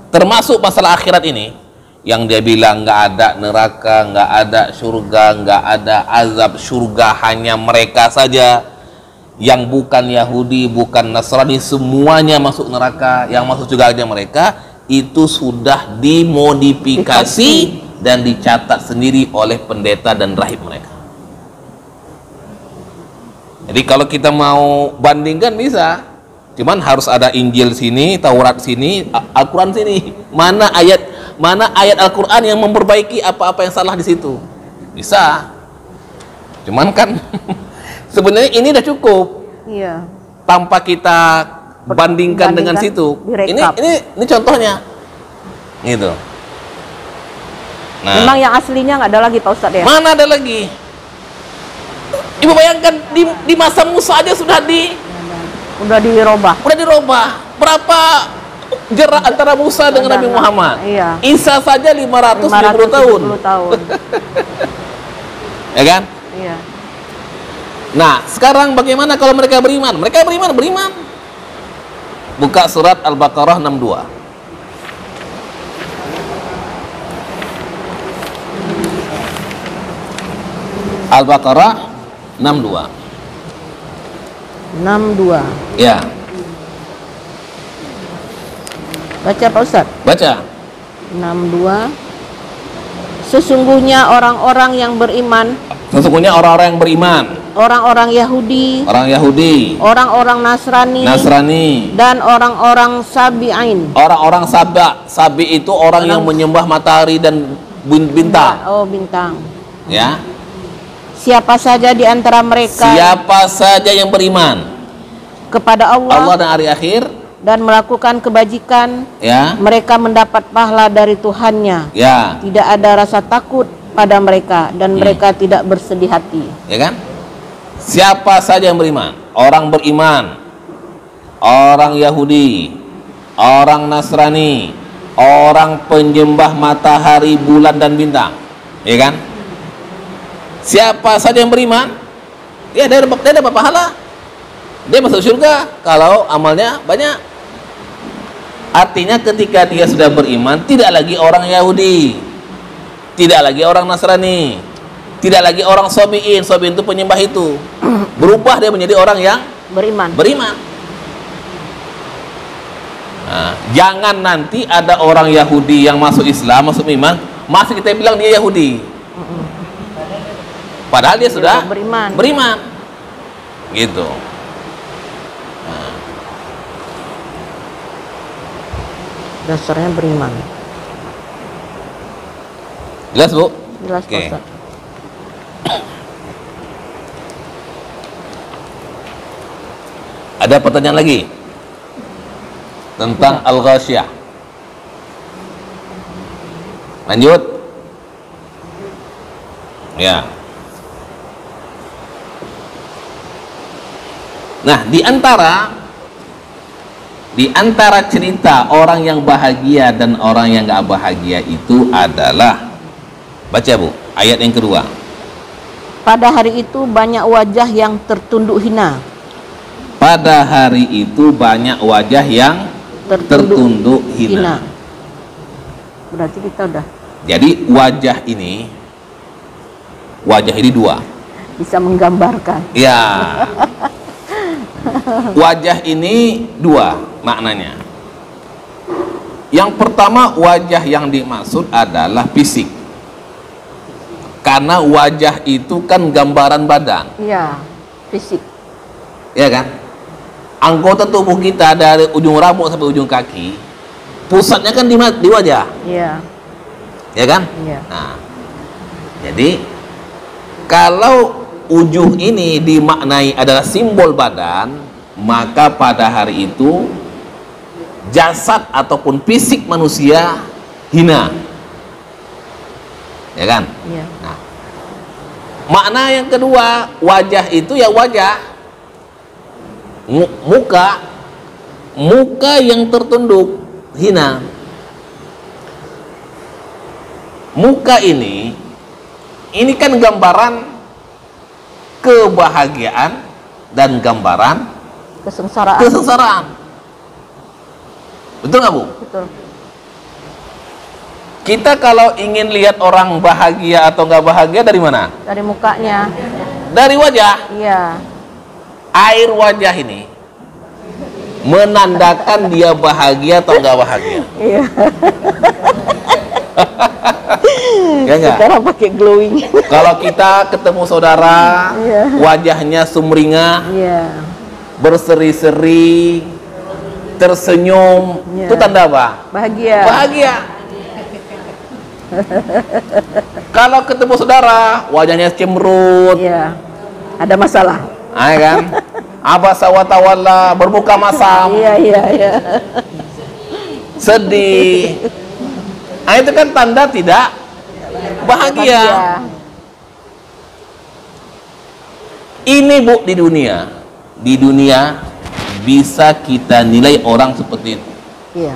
termasuk masalah akhirat ini, yang dia bilang nggak ada neraka, nggak ada surga, nggak ada azab, surga hanya mereka saja. Yang bukan Yahudi, bukan Nasrani, semuanya masuk neraka. Yang masuk juga aja mereka. Itu sudah dimodifikasi dan dicatat sendiri oleh pendeta dan rahib mereka. Jadi kalau kita mau bandingkan bisa, cuman harus ada Injil sini, Taurat sini, Al-Quran sini. Mana ayat Al-Quran yang memperbaiki apa-apa yang salah di situ? Bisa. Cuman kan sebenarnya ini udah cukup Iya. tanpa kita bandingkan dengan situ. direkap. Ini contohnya, gitu. Nah, Memang yang aslinya nggak ada lagi Pak Ustadz ya? mana ada lagi? Ibu bayangkan di masa Musa aja Udah dirubah. Berapa jarak antara Musa dengan Nabi Muhammad? Iya. Isa saja 570 tahun. 570 tahun. Ya kan? Iya. Nah, sekarang bagaimana kalau mereka beriman? Mereka beriman. Buka surat Al-Baqarah 62. Al-Baqarah 62. 62. Ya, Baca Pak Ustadz. baca. 62. Sesungguhnya orang-orang yang beriman, Sesungguhnya orang-orang yang beriman, orang-orang Yahudi, orang Yahudi, orang-orang Nasrani, dan orang-orang Sabi'in. orang-orang Sabi itu orang yang menyembah matahari dan bintang. Oh, bintang. Ya. Siapa saja di antara mereka Siapa saja yang beriman kepada Allah dan hari akhir, dan melakukan kebajikan, ya, mereka mendapat pahala dari Tuhannya. ya, Tidak ada rasa takut pada mereka dan mereka tidak bersedih hati. ya kan? Siapa saja yang beriman, orang beriman, orang Yahudi, orang Nasrani, orang penyembah matahari, bulan dan bintang, ya kan? Siapa saja yang beriman, dia dapat pahala, dia masuk surga kalau amalnya banyak. Artinya ketika dia sudah beriman, tidak lagi orang Yahudi, tidak lagi orang Nasrani, tidak lagi orang Sabi'in itu penyembah itu, berubah dia menjadi orang yang beriman. Nah, jangan nanti ada orang Yahudi yang masuk Islam, masuk iman, masih kita bilang dia Yahudi, padahal dia sudah beriman. Gitu. Nah. Dasarnya beriman. Jelas, Bu? Jelas, Oke. Pak Ustadz. Ada pertanyaan lagi tentang Al-Ghasyiyah? Lanjut. Ya. Nah, di antara cerita orang yang bahagia dan orang yang gak bahagia itu adalah, baca Bu, ayat yang kedua. Pada hari itu banyak wajah yang tertunduk hina. Pada hari itu banyak wajah yang tertunduk hina. Berarti kita udah Jadi wajah ini dua. bisa menggambarkan. Ya. Wajah ini dua maknanya. Yang pertama, wajah yang dimaksud adalah fisik. Karena wajah itu kan gambaran badan. Iya, fisik. Ya kan? Anggota tubuh kita dari ujung rambut sampai ujung kaki, pusatnya kan di wajah. Iya. Ya kan? Iya. Nah, jadi kalau ujung ini dimaknai adalah simbol badan, maka pada hari itu jasad ataupun fisik manusia hina. Ya kan? Iya. Nah, makna yang kedua, wajah itu ya wajah, muka yang tertunduk hina. Muka ini kan gambaran kebahagiaan dan gambaran kesengsaraan. Betul nggak, Bu? Betul. Kita kalau ingin lihat orang bahagia atau nggak bahagia dari mana? Dari mukanya. Dari wajah. Iya. Air wajah ini menandakan dia bahagia atau nggak bahagia. Iya. Ya nggak? Sekarang pakai glowing. Kalau kita ketemu saudara, Iya. wajahnya sumringah, Iya. berseri-seri, tersenyum, Iya. itu tanda apa? Bahagia. Bahagia. Kalau ketemu saudara, wajahnya cemberut, Iya. Ada masalah. kan? Abasa wa tawalla, bermuka masam, Iya. sedih. Itu kan tanda tidak bahagia. Ini Bu, di dunia bisa kita nilai orang seperti itu. Iya.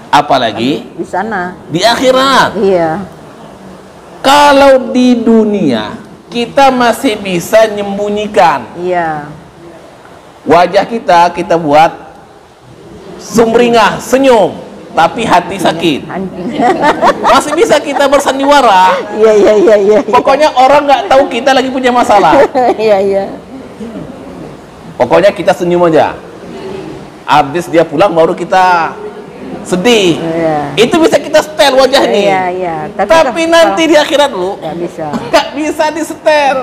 Apalagi Di sana. di akhirat. Iya. Kalau di dunia kita masih bisa menyembunyikan Iya. wajah kita buat sumringah, senyum, tapi hati sakit. Anjing. Masih bisa kita bersandiwara. Iya. Pokoknya orang nggak tahu kita lagi punya masalah. Iya. Pokoknya kita senyum aja. Habis dia pulang baru kita sedih. Iya. Itu bisa kita setel wajah nih. Iya. Tapi nanti di akhirat lu nggak bisa. nggak bisa disetel.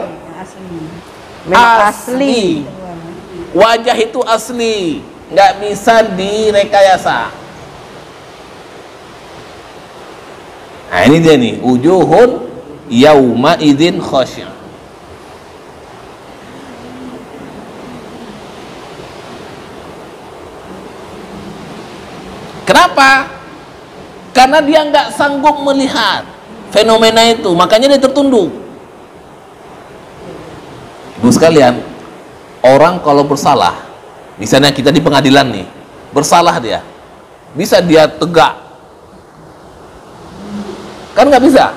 Memang asli. Wajah itu asli, nggak bisa direkayasa. Nah ini dia nih, wujuhun yauma idzin khasyah. Kenapa? Karena dia nggak sanggup melihat fenomena itu, makanya dia tertunduk. Bu sekalian, orang kalau bersalah, misalnya kita di pengadilan nih, bersalah dia, bisa dia tegak? Kan nggak bisa,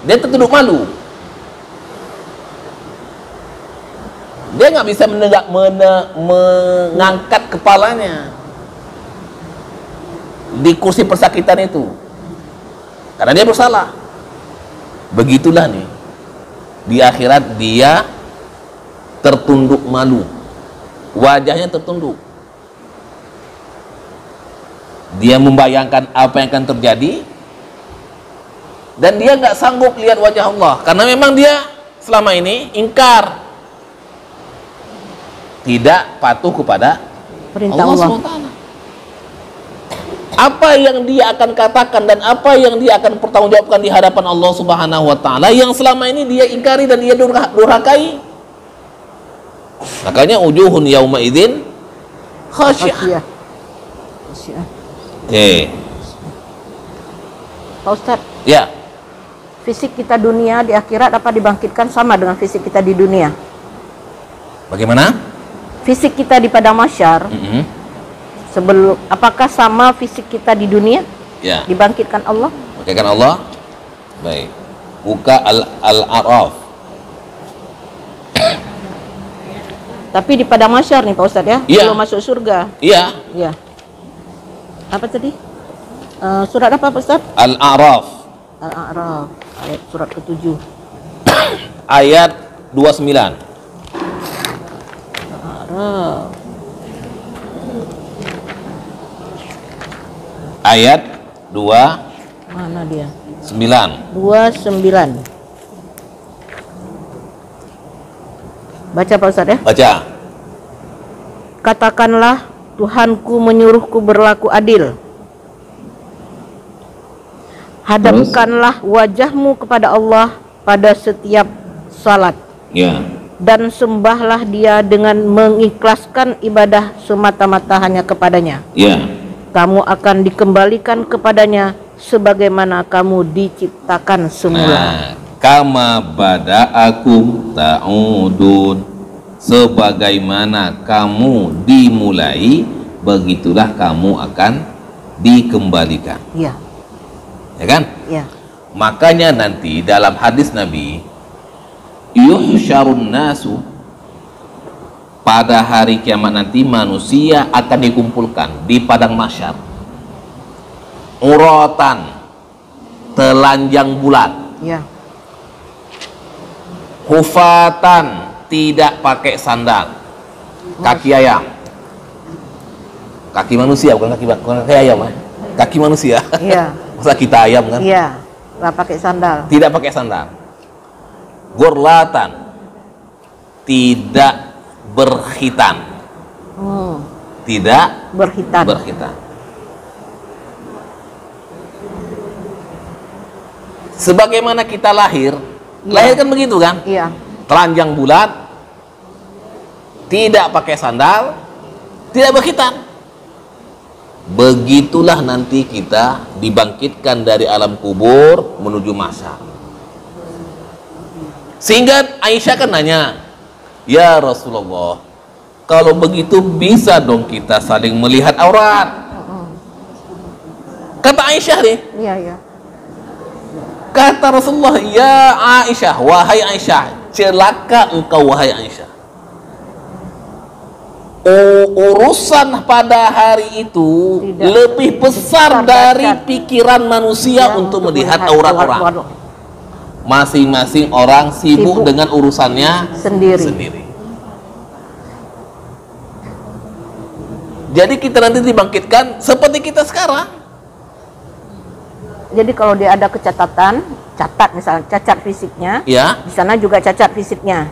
dia tertunduk malu. Dia nggak bisa mengangkat kepalanya di kursi persakitan itu, karena dia bersalah. Begitulah nih, di akhirat dia tertunduk malu, wajahnya tertunduk. Dia membayangkan apa yang akan terjadi, dan dia nggak sanggup lihat wajah Allah, karena memang dia selama ini ingkar, tidak patuh kepada Perintah Allah Allah. SWT. Apa yang dia akan katakan dan apa yang dia akan pertanggungjawabkan di hadapan Allah Subhanahu wa taala yang selama ini dia ingkari dan dia durhakai. Makanya wujuhun yauma idzin khasyah. Oke. Pak Ustadz, Ya. fisik kita dunia di akhirat apa dibangkitkan sama dengan fisik kita di dunia? Bagaimana? Fisik kita di padang mahsyar sebelum, apakah sama fisik kita di dunia Ya. dibangkitkan Allah? Oke kan Allah? Baik. Buka Al-A'raf. Tapi di padang mahsyar nih Pak Ustadz ya, Iya. belum masuk surga. Iya. Iya. Apa tadi? Surat apa Pak Ustadz? Al-A'raf Al-A'raf, ayat surat ke-7. ayat 29. Al-A'raf. Ayat 29. Mana dia? 29. Baca Pak Ustadz ya. Baca. Katakanlah, Tuhanku menyuruhku berlaku adil. Hadapkanlah wajahmu kepada Allah pada setiap salat, Ya. dan sembahlah Dia dengan mengikhlaskan ibadah semata-mata hanya kepadanya. Ya. Kamu akan dikembalikan kepadanya sebagaimana kamu diciptakan semula. Nah, kama bada'akum ta'udun, sebagaimana kamu dimulai, begitulah kamu akan dikembalikan. Iya, Ya kan? iya. Makanya nanti dalam hadis Nabi, yuhsyarun nasu, pada hari kiamat nanti manusia akan dikumpulkan di padang mahsyar, uratan, telanjang bulat, Iya. hufatan, tidak pakai sandal, kaki ayam, kaki manusia, bukan kaki ayam, kaki manusia. Iya. Masa kita ayam kan? Iya, nggak pakai sandal. Tidak pakai sandal. Gurlatan, tidak berkhitan, tidak Berhitan. berkhitan. Sebagaimana kita lahir, lahir kan begitu kan? Iya. Telanjang bulat, tidak pakai sandal, tidak berkhitan. Begitulah nanti kita dibangkitkan dari alam kubur menuju mahsyar. Sehingga Aisyah kan nanya, ya Rasulullah, kalau begitu bisa dong kita saling melihat aurat. Kata Aisyah nih, Iya, iya. kata Rasulullah, ya Aisyah, wahai Aisyah, celaka engkau wahai Aisyah. Urusan pada hari itu Tidak. lebih besar dari pikiran manusia Ya, untuk melihat aurat orang. Masing-masing orang sibuk Sibuk. dengan urusannya Sendiri. Jadi kita nanti dibangkitkan seperti kita sekarang. Jadi kalau dia ada kecacatan, misalnya cacat fisiknya, Ya. di sana juga cacat fisiknya.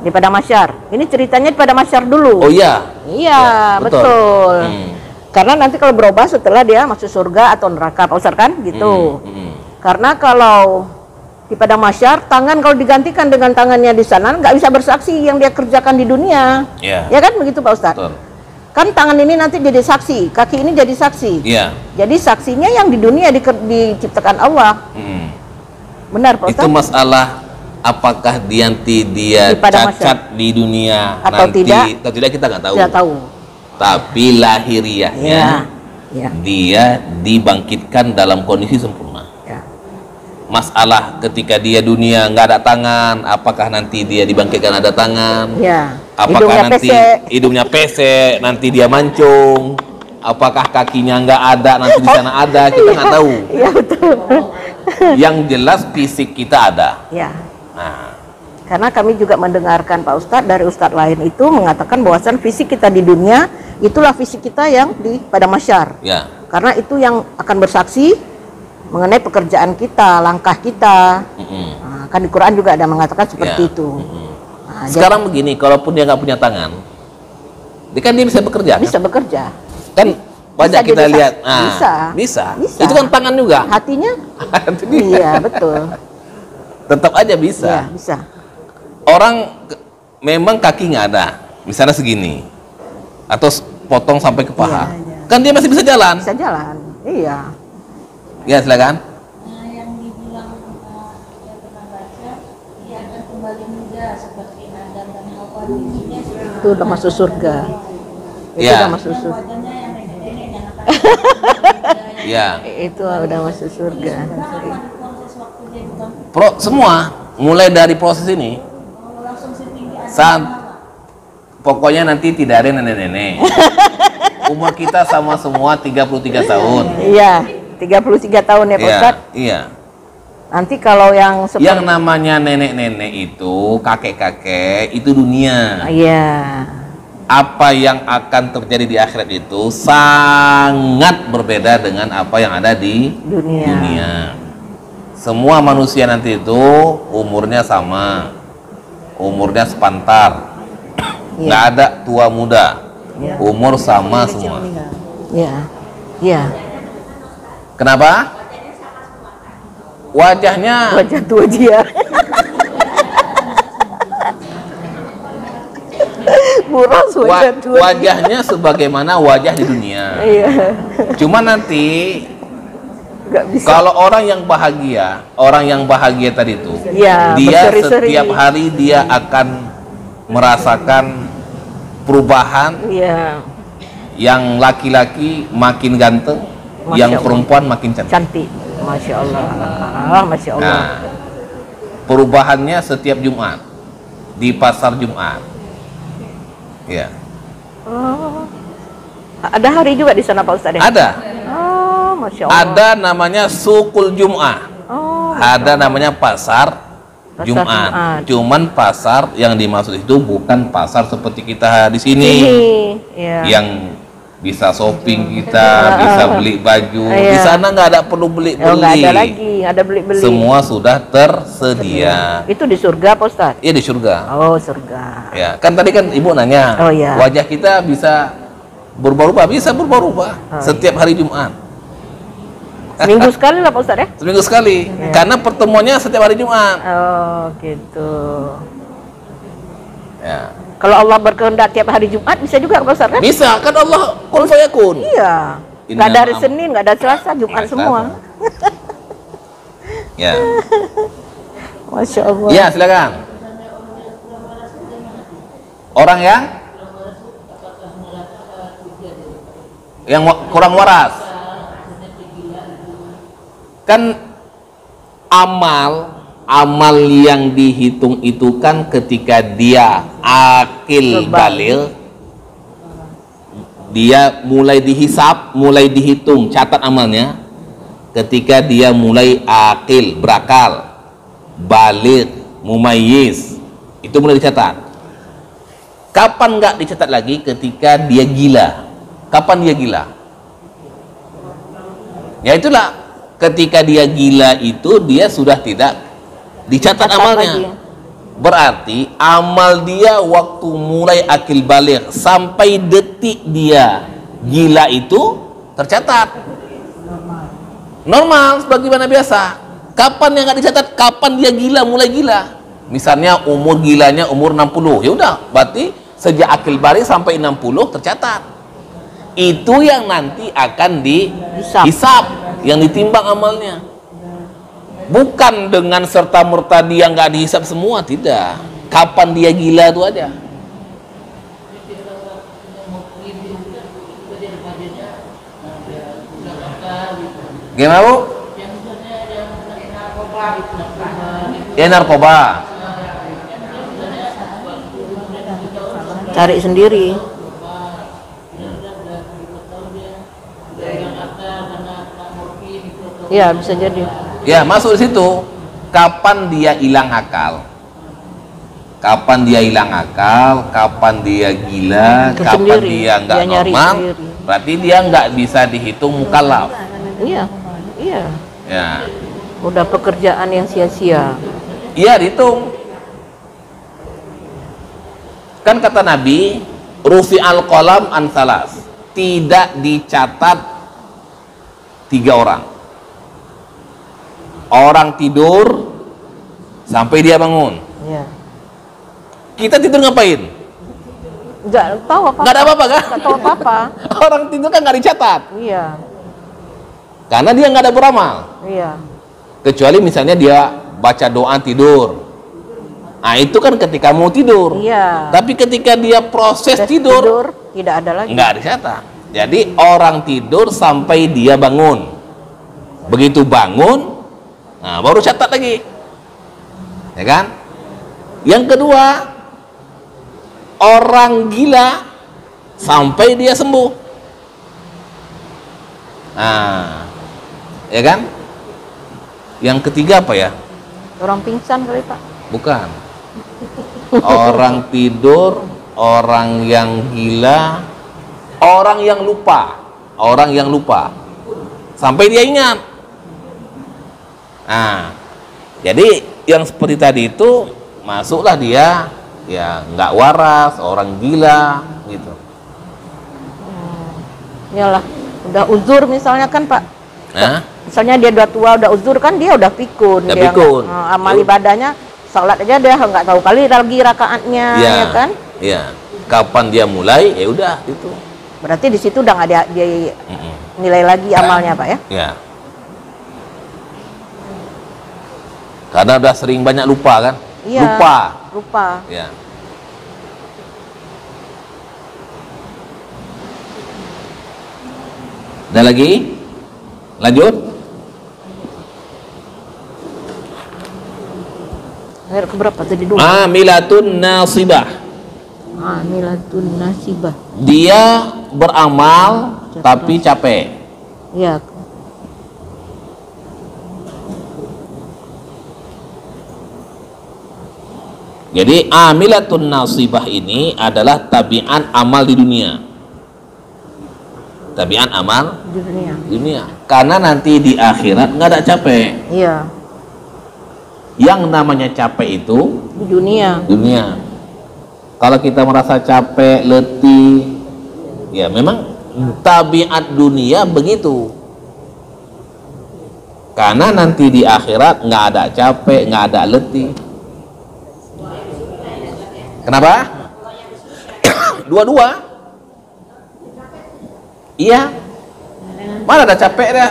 Di Padang Mahsyar. Ini ceritanya di Padang Mahsyar dulu. Oh iya. Iya, Ya, betul. betul. Hmm. Karena nanti kalau berubah setelah dia masuk surga atau neraka, Pak Ustadz, kan? Gitu. Karena kalau di Padang Mahsyar, tangan kalau digantikan dengan tangannya di sana, nggak bisa bersaksi yang dia kerjakan di dunia. Ya. Ya kan begitu Pak Ustadz? Betul. Kan tangan ini nanti jadi saksi, kaki ini jadi saksi. Iya. Jadi saksinya yang di dunia diciptakan Allah. Benar Pak Itu Ustadz? masalah apakah dia Di Padang cacat di dunia Atau nanti tidak? atau tidak kita nggak tahu. Tidak tahu. Tapi lahiriahnya Ya. dia dibangkitkan dalam kondisi sempurna. Ya. Masalah ketika dia dunia nggak ada tangan, apakah nanti dia dibangkitkan ada tangan? Ya. Apakah Hidungnya nanti pesek. hidungnya pesek, nanti dia mancung? Apakah kakinya nggak ada, nanti di sana ada? Kita nggak tahu. Iya betul. Yang jelas fisik kita ada. Ya. Nah, Karena kami juga mendengarkan Pak Ustadz dari Ustadz lain itu mengatakan bahwasan fisik kita di dunia itulah fisik kita yang di Padang Mahsyar. ya, Karena itu yang akan bersaksi mengenai pekerjaan kita, langkah kita. Nah, kan di Quran juga ada mengatakan seperti Ya. itu. Nah, Sekarang begini, kalaupun dia nggak punya tangan, dia bisa bekerja. bisa bekerja. Kan banyak Bisa kita jadi lihat. bisa. Bisa. Itu kan tangan juga. Hatinya? Itu dia. Iya betul. Tetap aja bisa. Iya bisa. Orang memang kaki nggak ada, misalnya segini, atau potong sampai ke paha, Iya. kan dia masih bisa jalan. Bisa jalan. Iya. Ya silakan. Nah, yang dibilang saya pernah baca, dia akan kembali muda seperti Adam dan Hawa di dunia. Itu udah masuk surga. Itu Ya. udah masuk surga. Wajahnya yang nenek-nenek yang akan Ya, Itu udah masuk surga. berapa di proses waktu dia dibangun. semua mulai dari proses ini, Langsung setinggi Adam. saat pokoknya nanti tidak ada nenek-nenek. Umur kita sama semua 33 tahun. Iya, 33 tahun ya Pak Iya, Ustadz. iya. Nanti kalau yang seperti Yang namanya nenek-nenek itu, kakek-kakek itu dunia. iya. Apa yang akan terjadi di akhirat itu sangat berbeda dengan apa yang ada di Dunia. dunia. Semua manusia nanti itu umurnya sama, umurnya sepantar, Iya. nggak ada tua muda, Iya. umur sama semua. Iya. Iya. Kenapa? Wajahnya Wajah tua dia. Buros wajah tua. wajahnya sebagaimana wajah di dunia. Iya. Cuma nanti Enggak bisa. kalau orang yang bahagia tadi itu, Iya, dia berseri-seri. setiap hari dia akan merasakan perubahan. Iya. Yang laki-laki makin ganteng, Masya yang Allah. perempuan makin cantik. Cantik. Masya Allah. Masya Allah. Nah, perubahannya setiap Jumat di pasar Jumat. Ya, Oh. Ada hari juga di sana Pak Ustadz ya? ada. Oh, Masya Allah. Ada namanya Sukul Jum'ah. Oh, Ada namanya pasar Pasar Jumat. Jumat. Cuman pasar yang dimaksud itu bukan pasar seperti kita di sini, Iya. yang bisa shopping kita, bisa beli baju. Iya. Di sana nggak ada perlu Oh, nggak beli-beli. ada lagi, nggak ada beli-beli. Semua sudah tersedia. Itu di surga Pak Ustadz? Iya, di surga. Oh, surga. Ya, kan tadi kan Ibu nanya, Oh, iya. wajah kita bisa berubah-ubah, bisa berubah-ubah Oh, setiap hari Jumat. Seminggu sekali lah Pak Ustadz ya? Seminggu sekali. Karena pertemuannya setiap hari Jumat. Oh gitu. Ya. Kalau Allah berkehendak tiap hari Jumat bisa juga Pak Ustadz kan? Bisa, kan Allah kun fayakun. Iya. Nggak ada hari Senin, nggak ada Selasa, Jumat semua. Ya. Masya Allah. Iya, silakan. Orang yang kurang waras. Kan amal yang dihitung itu kan ketika dia akil baligh, dia mulai dihisab, mulai dihitung, catat amalnya ketika dia mulai akil, berakal, baligh, mumayyiz, itu mulai dicatat. Kapan nggak dicatat lagi? Ketika dia gila. Kapan dia gila? Ya itulah, ketika dia gila itu dia sudah tidak dicatat amalnya lagi. Berarti amal dia waktu mulai akil baligh sampai detik dia gila itu tercatat normal sebagaimana biasa. Kapan yang nggak dicatat? Kapan dia gila, mulai gila. Misalnya umur gilanya umur 60, ya udah berarti sejak akil baligh sampai 60 tercatat. Itu yang nanti akan dihisab, yang ditimbang amalnya. Bukan dengan serta-merta dia nggak dihisab semua, tidak. Kapan dia gila itu aja. Gimana Bu? Ya narkoba. Cari sendiri. Ya bisa jadi. Ya masuk di situ. Kapan dia hilang akal? Kapan dia hilang akal? Kapan dia gila? Itu kapan sendiri. dia nggak Dia nyari normal? sendiri. Berarti dia nggak bisa dihitung mukallaf. Iya, iya. Ya, Udah pekerjaan yang sia-sia. iya dihitung. Kan kata Nabi, rufi al qalam an salas, tidak dicatat 3 orang. Orang tidur sampai dia bangun. Iya. Kita tidur ngapain? Nggak tahu apa. Nggak ada apa-apa kan? Nggak tahu apa-apa. Orang tidur kan nggak dicatat, Iya, karena dia nggak ada beramal. iya. Kecuali misalnya dia baca doa tidur. Nah itu kan ketika mau tidur. Iya. Tapi ketika dia proses tidur, tidak ada lagi. nggak dicatat. Jadi orang tidur sampai dia bangun. Begitu bangun, nah baru catat lagi. Ya kan? Yang kedua, orang gila sampai dia sembuh. Nah, ya kan? Yang ketiga apa ya? Orang pingsan kali Pak. Bukan. Orang tidur, orang yang gila, orang yang lupa. Orang yang lupa sampai dia ingat. Nah, jadi yang seperti tadi itu masuklah dia ya nggak waras, orang gila gitu. Iyalah, udah uzur misalnya kan Pak. Nah, Misalnya dia udah tua, udah uzur kan dia udah pikun. Udah dia pikun. Amal ibadahnya, sholat aja dia nggak tahu kali lagi rakaatnya, ya, ya kan? ya. Kapan dia mulai? Ya udah itu. Berarti di situ udah nggak ada dia nilai lagi amalnya Pak ya? Ya. Karena udah sering banyak lupa kan? Iya. Lupa. Ya. Ada lagi? Lanjut. Ayat keberapa tadi dulu? Amilatun nasibah. Amilatun nasibah. Dia beramal tapi capek. Iya. Jadi amilatun nasibah ini adalah tabiat amal di dunia. Tabiat amal Di dunia. di dunia. Karena nanti di akhirat nggak ada capek. Iya. Yang namanya capek itu Di dunia. dunia. Kalau kita merasa capek, letih, ya memang tabiat dunia begitu. Karena nanti di akhirat nggak ada capek, nggak ada letih. Kenapa? Dua-dua. Iya. Mana ada capek dia?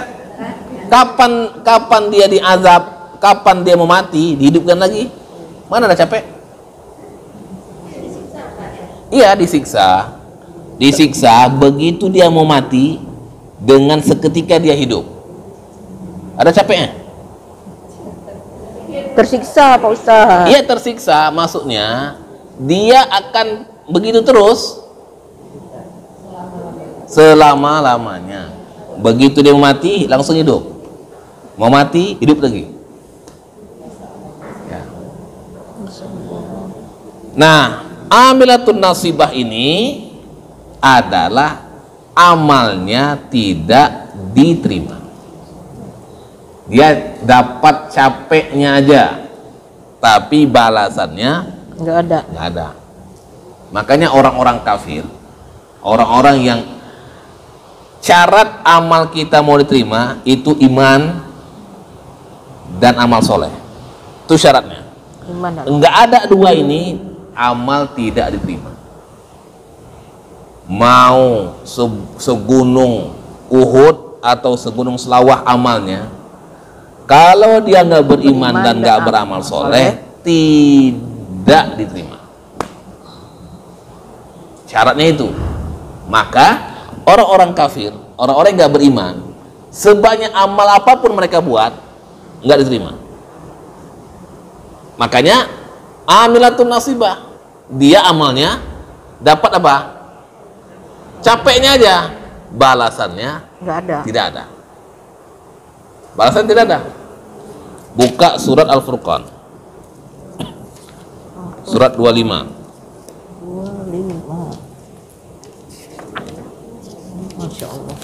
Kapan dia diazab? Kapan dia mau mati? Dihidupkan lagi? Mana ada capek? Iya, disiksa. Disiksa begitu dia mau mati dengan seketika dia hidup. Ada capeknya? Tersiksa Pak Ustaz. Iya, tersiksa, maksudnya dia akan begitu terus selama-lamanya. Begitu dia mau mati langsung hidup, mau mati hidup lagi ya. Nah, amilatun nasibah ini adalah amalnya tidak diterima. Dia dapat capeknya aja, tapi balasannya Nggak ada. Makanya orang-orang kafir, orang-orang yang syarat amal kita mau diterima itu iman dan amal soleh, itu syaratnya. Iman dan Enggak ada dua ini, amal tidak diterima. Mau segunung Uhud atau segunung Selawah amalnya, kalau dia nggak beriman dan nggak beramal soleh, tidak diterima. Syaratnya itu. Maka orang-orang kafir, orang-orang yang nggak beriman, sebanyak amal apapun mereka buat, nggak diterima. Makanya amilatun nasibah, dia amalnya dapat apa? Capeknya aja, balasannya nggak ada. tidak ada. Balasan tidak ada. Buka surat Al-Furqan, surat 25. 25. Masya Allah.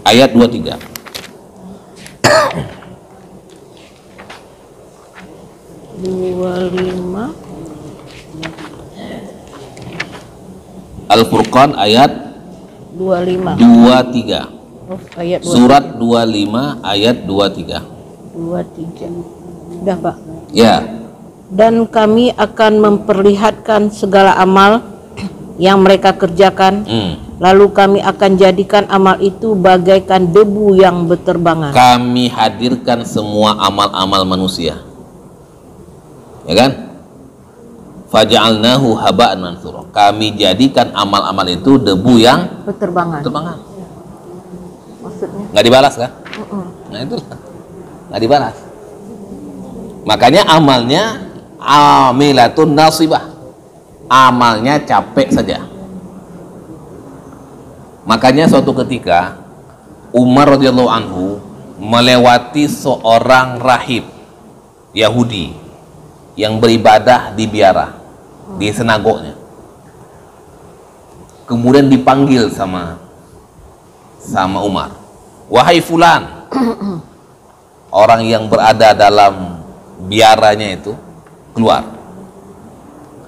Ayat 23. Al-Furqan ayat 25. 23. Ayat 23. Surat 25 ayat 23. 23. Udah Pak. Ya. Dan kami akan memperlihatkan segala amal yang mereka kerjakan, lalu kami akan jadikan amal itu bagaikan debu yang berterbangan. Kami hadirkan semua amal-amal manusia, ya kan? Faja'alnahu haba'an mansura. Kami jadikan amal-amal itu debu yang Berterbangan. terbangan. Maksudnya? Nggak dibalas kan? Nah itu nggak dibalas. Makanya amalnya amilatun nasibah, amalnya capek saja. Makanya suatu ketika Umar radhiyallahu anhu melewati seorang rahib Yahudi yang beribadah di biara, di sinagognya. Kemudian dipanggil sama Umar, wahai fulan, orang yang berada dalam biaranya itu keluar.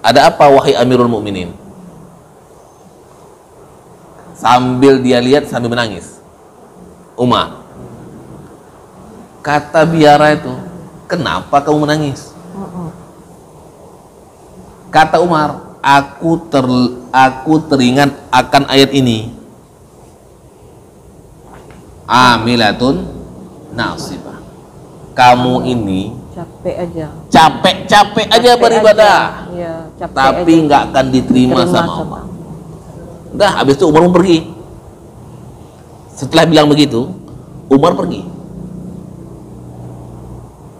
Ada apa wahai Amirul Mukminin? Sambil dia lihat sambil menangis. Umar, kata biara itu, kenapa kamu menangis? Kata Umar, aku teringat akan ayat ini. Amilatun nasibah. Kamu ini capek aja beribadah, Ya, capek tapi aja. nggak akan diterima sama Allah. Udah, habis itu Umar pergi. Setelah bilang begitu, Umar pergi.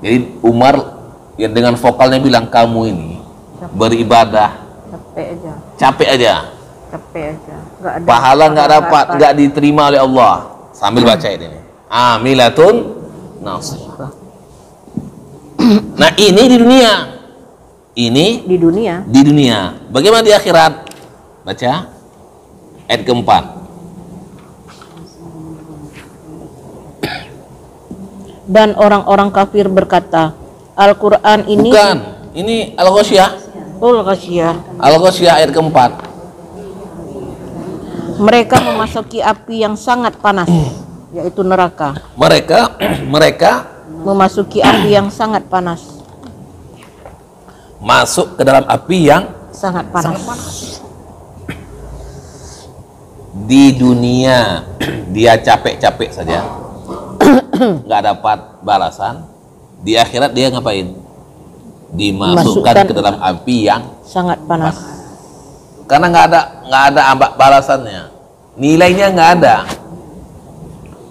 Jadi Umar yang dengan vokalnya bilang, kamu ini beribadah capek aja, Nggak ada pahala nggak dapat, nggak diterima oleh Allah. Sambil baca ini, amilatun nasibah. Nah ini di dunia, ini di dunia. di dunia. Bagaimana di akhirat? Baca ayat keempat. Dan orang-orang kafir berkata, Al-Quran ini Bukan, ini Al-Ghasyiyah. Al-Ghasyiyah. Al-Ghasyiyah ayat keempat. Mereka memasuki api yang sangat panas. yaitu neraka. Mereka Memasuki api yang sangat panas. masuk ke dalam api yang Sangat panas. di dunia dia capek-capek saja, nggak dapat balasan. Di akhirat dia ngapain? Dimasukkan ke dalam api yang Sangat panas. karena nggak ada balasannya, nilainya nggak ada.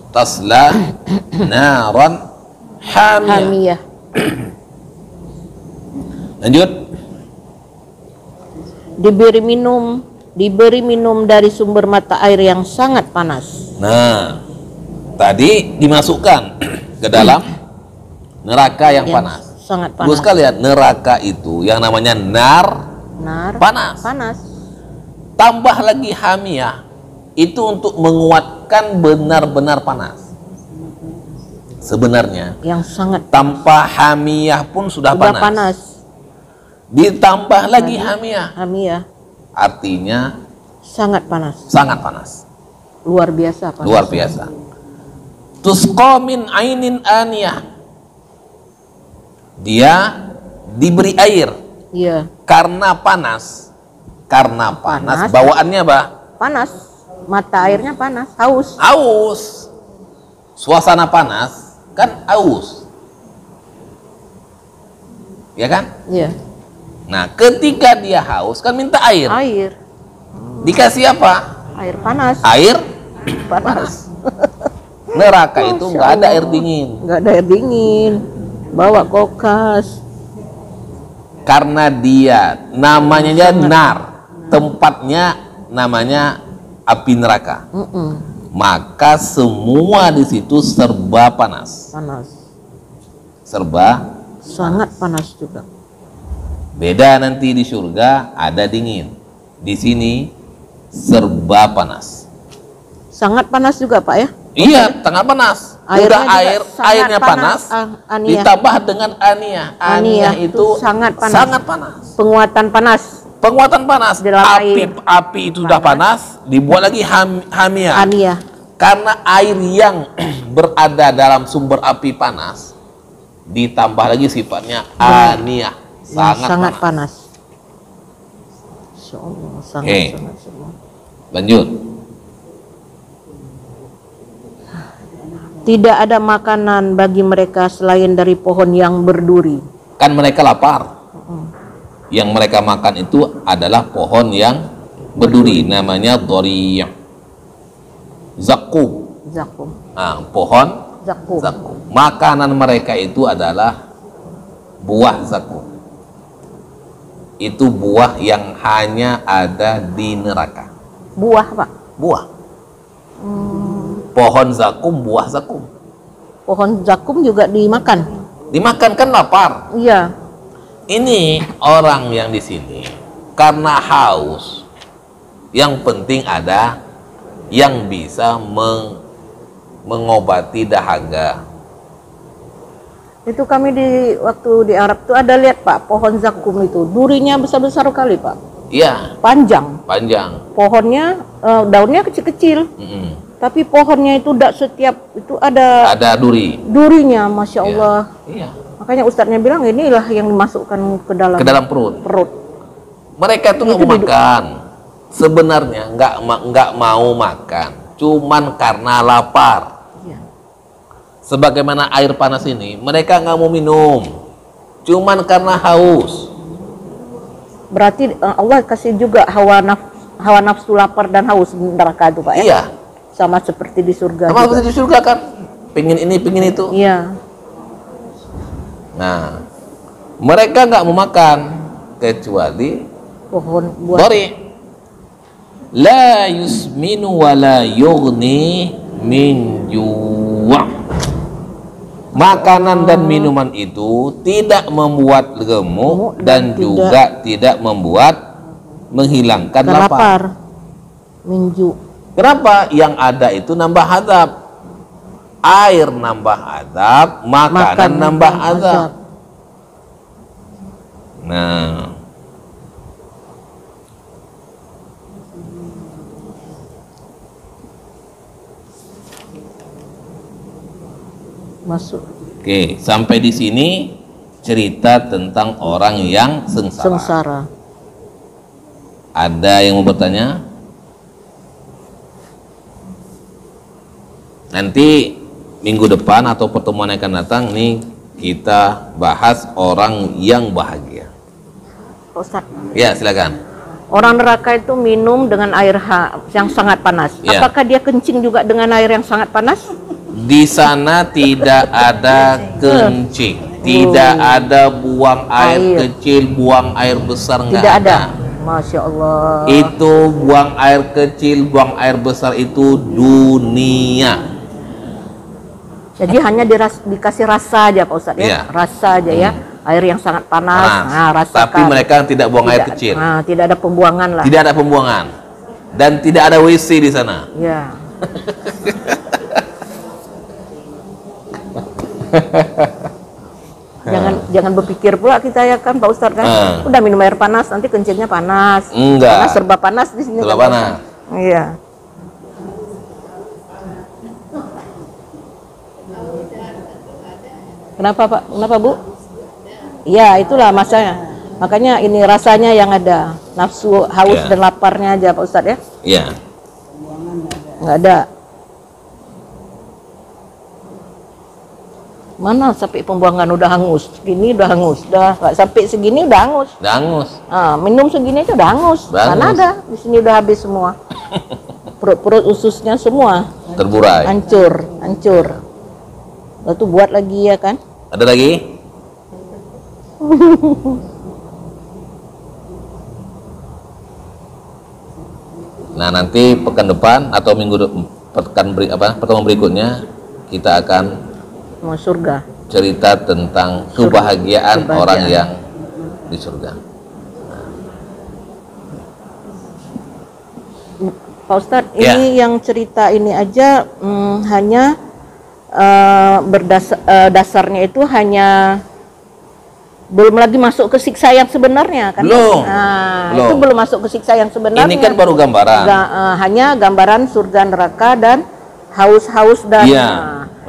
Tasla naran hamiyah. Hamiyah. Lanjut. Diberi minum dari sumber mata air yang sangat panas. Nah, tadi dimasukkan ke dalam neraka yang panas. Sangat Terus panas. kalian, neraka itu yang namanya nar panas. Tambah lagi hamiyah, itu untuk menguatkan benar-benar panas. Sebenarnya Yang sangat tanpa hamiyah pun sudah panas. Ditambah lagi hamiyah, Hamiyah. artinya Sangat panas. sangat panas, Luar biasa panas. luar biasa. Tusqa min ainin aniyah, dia diberi air Iya, karena panas. Panas. Bawaannya apa? panas. Mata airnya panas, haus. Haus. Suasana panas kan haus, ya kan? Iya, Nah, ketika dia haus kan minta air. air. Dikasih apa? Air panas. Air Panas. neraka itu Masya nggak ada Allah. air dingin, Nggak ada air dingin. Bawa kulkas. karena dia namanya aja nar, tempatnya namanya api neraka. Maka semua di situ serba panas, Panas. serba. Sangat panas juga. Beda nanti di surga ada dingin, di sini serba panas. Sangat panas juga, Pak ya? Iya, tengah panas. Airnya Udah juga sangat airnya panas, aniyah. ditambah dengan aniyah. Aniyah itu sangat panas. sangat panas. Penguatan panas. Penguatan panas. Dalam air. Api itu sudah panas, dibuat lagi hamiyah. Aniyah. Karena air yang berada dalam sumber api panas ditambah lagi sifatnya aniyah, sangat panas. panas. Insya Allah, Oke. sangat. Lanjut. Tidak ada makanan bagi mereka selain dari pohon yang berduri. Kan mereka lapar. Yang mereka makan itu adalah pohon yang berduri, namanya dori, zakum. Zakum. Nah, pohon Zakum. zakum. Makanan mereka itu adalah buah zakum. Itu buah yang hanya ada di neraka. Buah, Pak. Buah. Pohon zakum, buah zakum. Pohon zakum juga dimakan. Dimakan kan lapar. Iya. Ini orang yang di sini karena haus. Yang penting ada yang bisa mengobati dahaga. Itu kami waktu di Arab tuh ada lihat, Pak, pohon zakum itu. Durinya besar-besar kali, Pak. Iya, Panjang. panjang. Pohonnya daunnya kecil-kecil. Mm-mm. Tapi pohonnya itu tidak setiap itu ada Ada duri. durinya, Masya Iya. Allah. Iya. Makanya ustadznya bilang inilah yang dimasukkan ke dalam Perut. perut. Mereka tuh nggak Itu mau makan. Sebenarnya nggak mau makan, cuman karena lapar. Iya. Sebagaimana air panas ini, mereka nggak mau minum, cuman karena haus. Berarti Allah kasih juga hawa nafsu lapar dan haus di neraka itu, Pak ya? Iya. Sama seperti di surga Sama juga. seperti di surga kan, pingin ini, pingin itu. Iya. Nah, mereka nggak mau makan kecuali Pohon buah. dori. La yusminu wa la yughni min ju'. Makanan dan minuman itu tidak membuat gemuk dan juga tidak membuat menghilangkan Dan lapar. lapar. Minju. Kenapa? Yang ada itu nambah azab. Air nambah azab, makanan nambah azab. Nah, Masuk Oke, sampai di sini cerita tentang orang yang sengsara. sengsara. Ada yang mau bertanya? Nanti minggu depan atau pertemuan yang akan datang nih kita bahas orang yang bahagia. Pak Ustaz, Ya, silakan. orang neraka itu minum dengan air yang sangat panas. Ya. Apakah dia kencing juga dengan air yang sangat panas? Di sana tidak ada kencing, tidak ada buang air kecil, buang air besar, nggak Tidak ada. Masya Allah. Itu buang air kecil, buang air besar itu dunia. Jadi hanya dikasih rasa aja Pak Ustadz ya, Iya. rasa aja ya, air yang sangat panas. Nah, rasakan. Tapi mereka tidak buang air kecil. Nah, tidak ada pembuangan lah. Tidak ada pembuangan dan tidak ada WC di sana. Ya. jangan berpikir pula kita ya kan Pak Ustadz kan, udah minum air panas nanti kencingnya panas. Enggak. Karena serba panas di sini. Serba kan, Pak panas. Ustadz? Iya. Kenapa Pak? Kenapa Bu? Ya itulah masanya. Makanya ini rasanya yang ada, nafsu, haus dan laparnya aja Pak Ustadz ya. Iya. Nggak ada. Mana sampai pembuangan udah hangus, segini udah hangus, udah nggak sampai segini udah hangus. Udah hangus. Minum segini itu udah hangus. Mana ada? Di sini udah habis semua. Perut-perut ususnya semua Terburai. hancur. Lalu buat lagi ya kan? Ada lagi? Nah, nanti pekan depan atau pertemuan berikutnya kita akan Mau surga. cerita tentang kebahagiaan orang yang di surga. Pak Ustadz, ini yang cerita ini aja hanya dasarnya itu hanya belum lagi masuk ke siksa yang sebenarnya kan? Belum. Nah, itu belum masuk ke siksa yang sebenarnya. Ini kan baru gambaran. Hanya gambaran surga neraka dan haus dan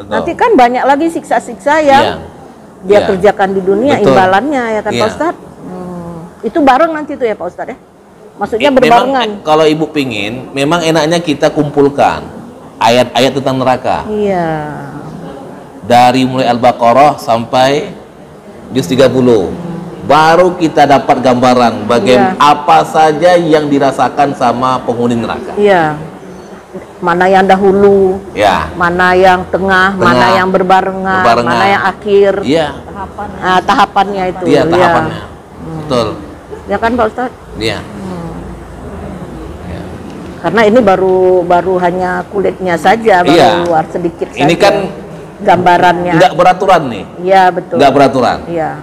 nanti kan banyak lagi siksa-siksa yang dia kerjakan di dunia. Betul. Imbalannya ya kan Pak Ustadz? Itu bareng nanti tuh ya Pak Ustadz ya? Maksudnya berbarengan. Memang, kalau ibu pingin, memang enaknya kita kumpulkan ayat-ayat tentang neraka. Iya. Dari mulai Al-Baqarah sampai juz 30. Baru kita dapat gambaran bagaimana apa saja yang dirasakan sama penghuni neraka. Iya. Mana yang dahulu, mana yang tengah, mana yang berbarengan, mana yang akhir. Iya. Tahapannya itu. Iya, tahapannya. Betul. Ya kan Pak Ustadz? Iya. Karena ini baru hanya kulitnya saja, baru luar sedikit saja. Ini kan gambarannya. Nggak beraturan nih. Iya, betul. Nggak beraturan. Iya.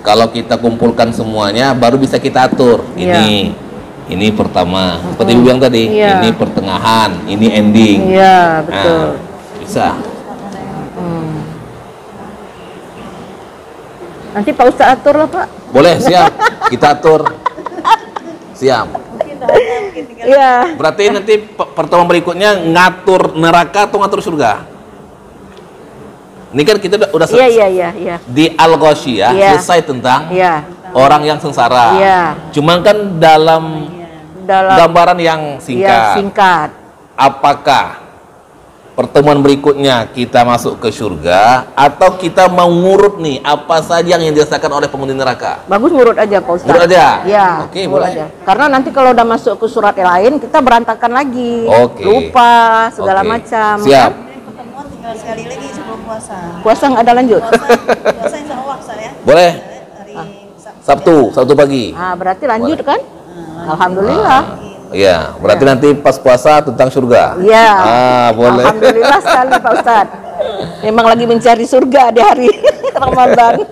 Kalau kita kumpulkan semuanya, baru bisa kita atur. Ini pertama. Seperti ibu bilang tadi, ini pertengahan, ini ending. Iya, betul. Bisa. Nanti Pak Ustadz atur lah Pak. Boleh, siap. Kita atur. Siap. Iya. Berarti nanti pertemuan berikutnya ngatur neraka atau ngatur surga? Ini kan kita udah selesai. Iya. Di Al-Ghasyiyah selesai tentang orang yang sengsara. Iya. Cuman kan dalam gambaran yang singkat. Apakah pertemuan berikutnya kita masuk ke surga atau kita mau ngurut nih apa saja yang dirasakan oleh penghuni neraka? Bagus ngurut aja Pak Ustadz. Ngurut aja? Ya. Oke, boleh. Aja. Karena nanti kalau udah masuk ke surat yang lain kita berantakan lagi. Lupa segala macam. Siap. Pertemuan tinggal sekali lagi sebelum puasa. Puasa nggak ada lanjut? Puasa insya Allah saya. Boleh. Hari Sabtu pagi. Berarti lanjut kan? Alhamdulillah. Iya, berarti nanti pas puasa tentang surga. Iya. Boleh. Alhamdulillah sekali Pak Ustadz. Memang lagi mencari surga di hari Ramadan.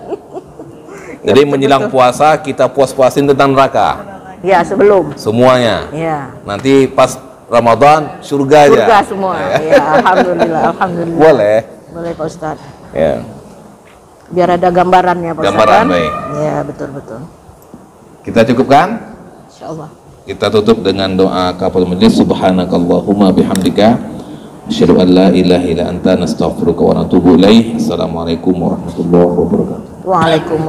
Jadi menjelang puasa kita puas-puasin tentang neraka. Ya, sebelum. Semuanya. Iya. Nanti pas Ramadan surga aja. Surga semua. Ya, alhamdulillah. Boleh. Boleh Pak Ustadz. Ya. Biar ada gambarannya Pak Ustadz. Gambaran, baik. Ya, betul. Kita cukupkan? Insyaallah. Kita tutup dengan doa kafaratul majelis. Subhanakallahumma bihamdika Asyhadu an la ilaha illa anta nastaghfiruka wa natubu ilaik. Assalamualaikum warahmatullahi wabarakatuh. Waalaikumsalam.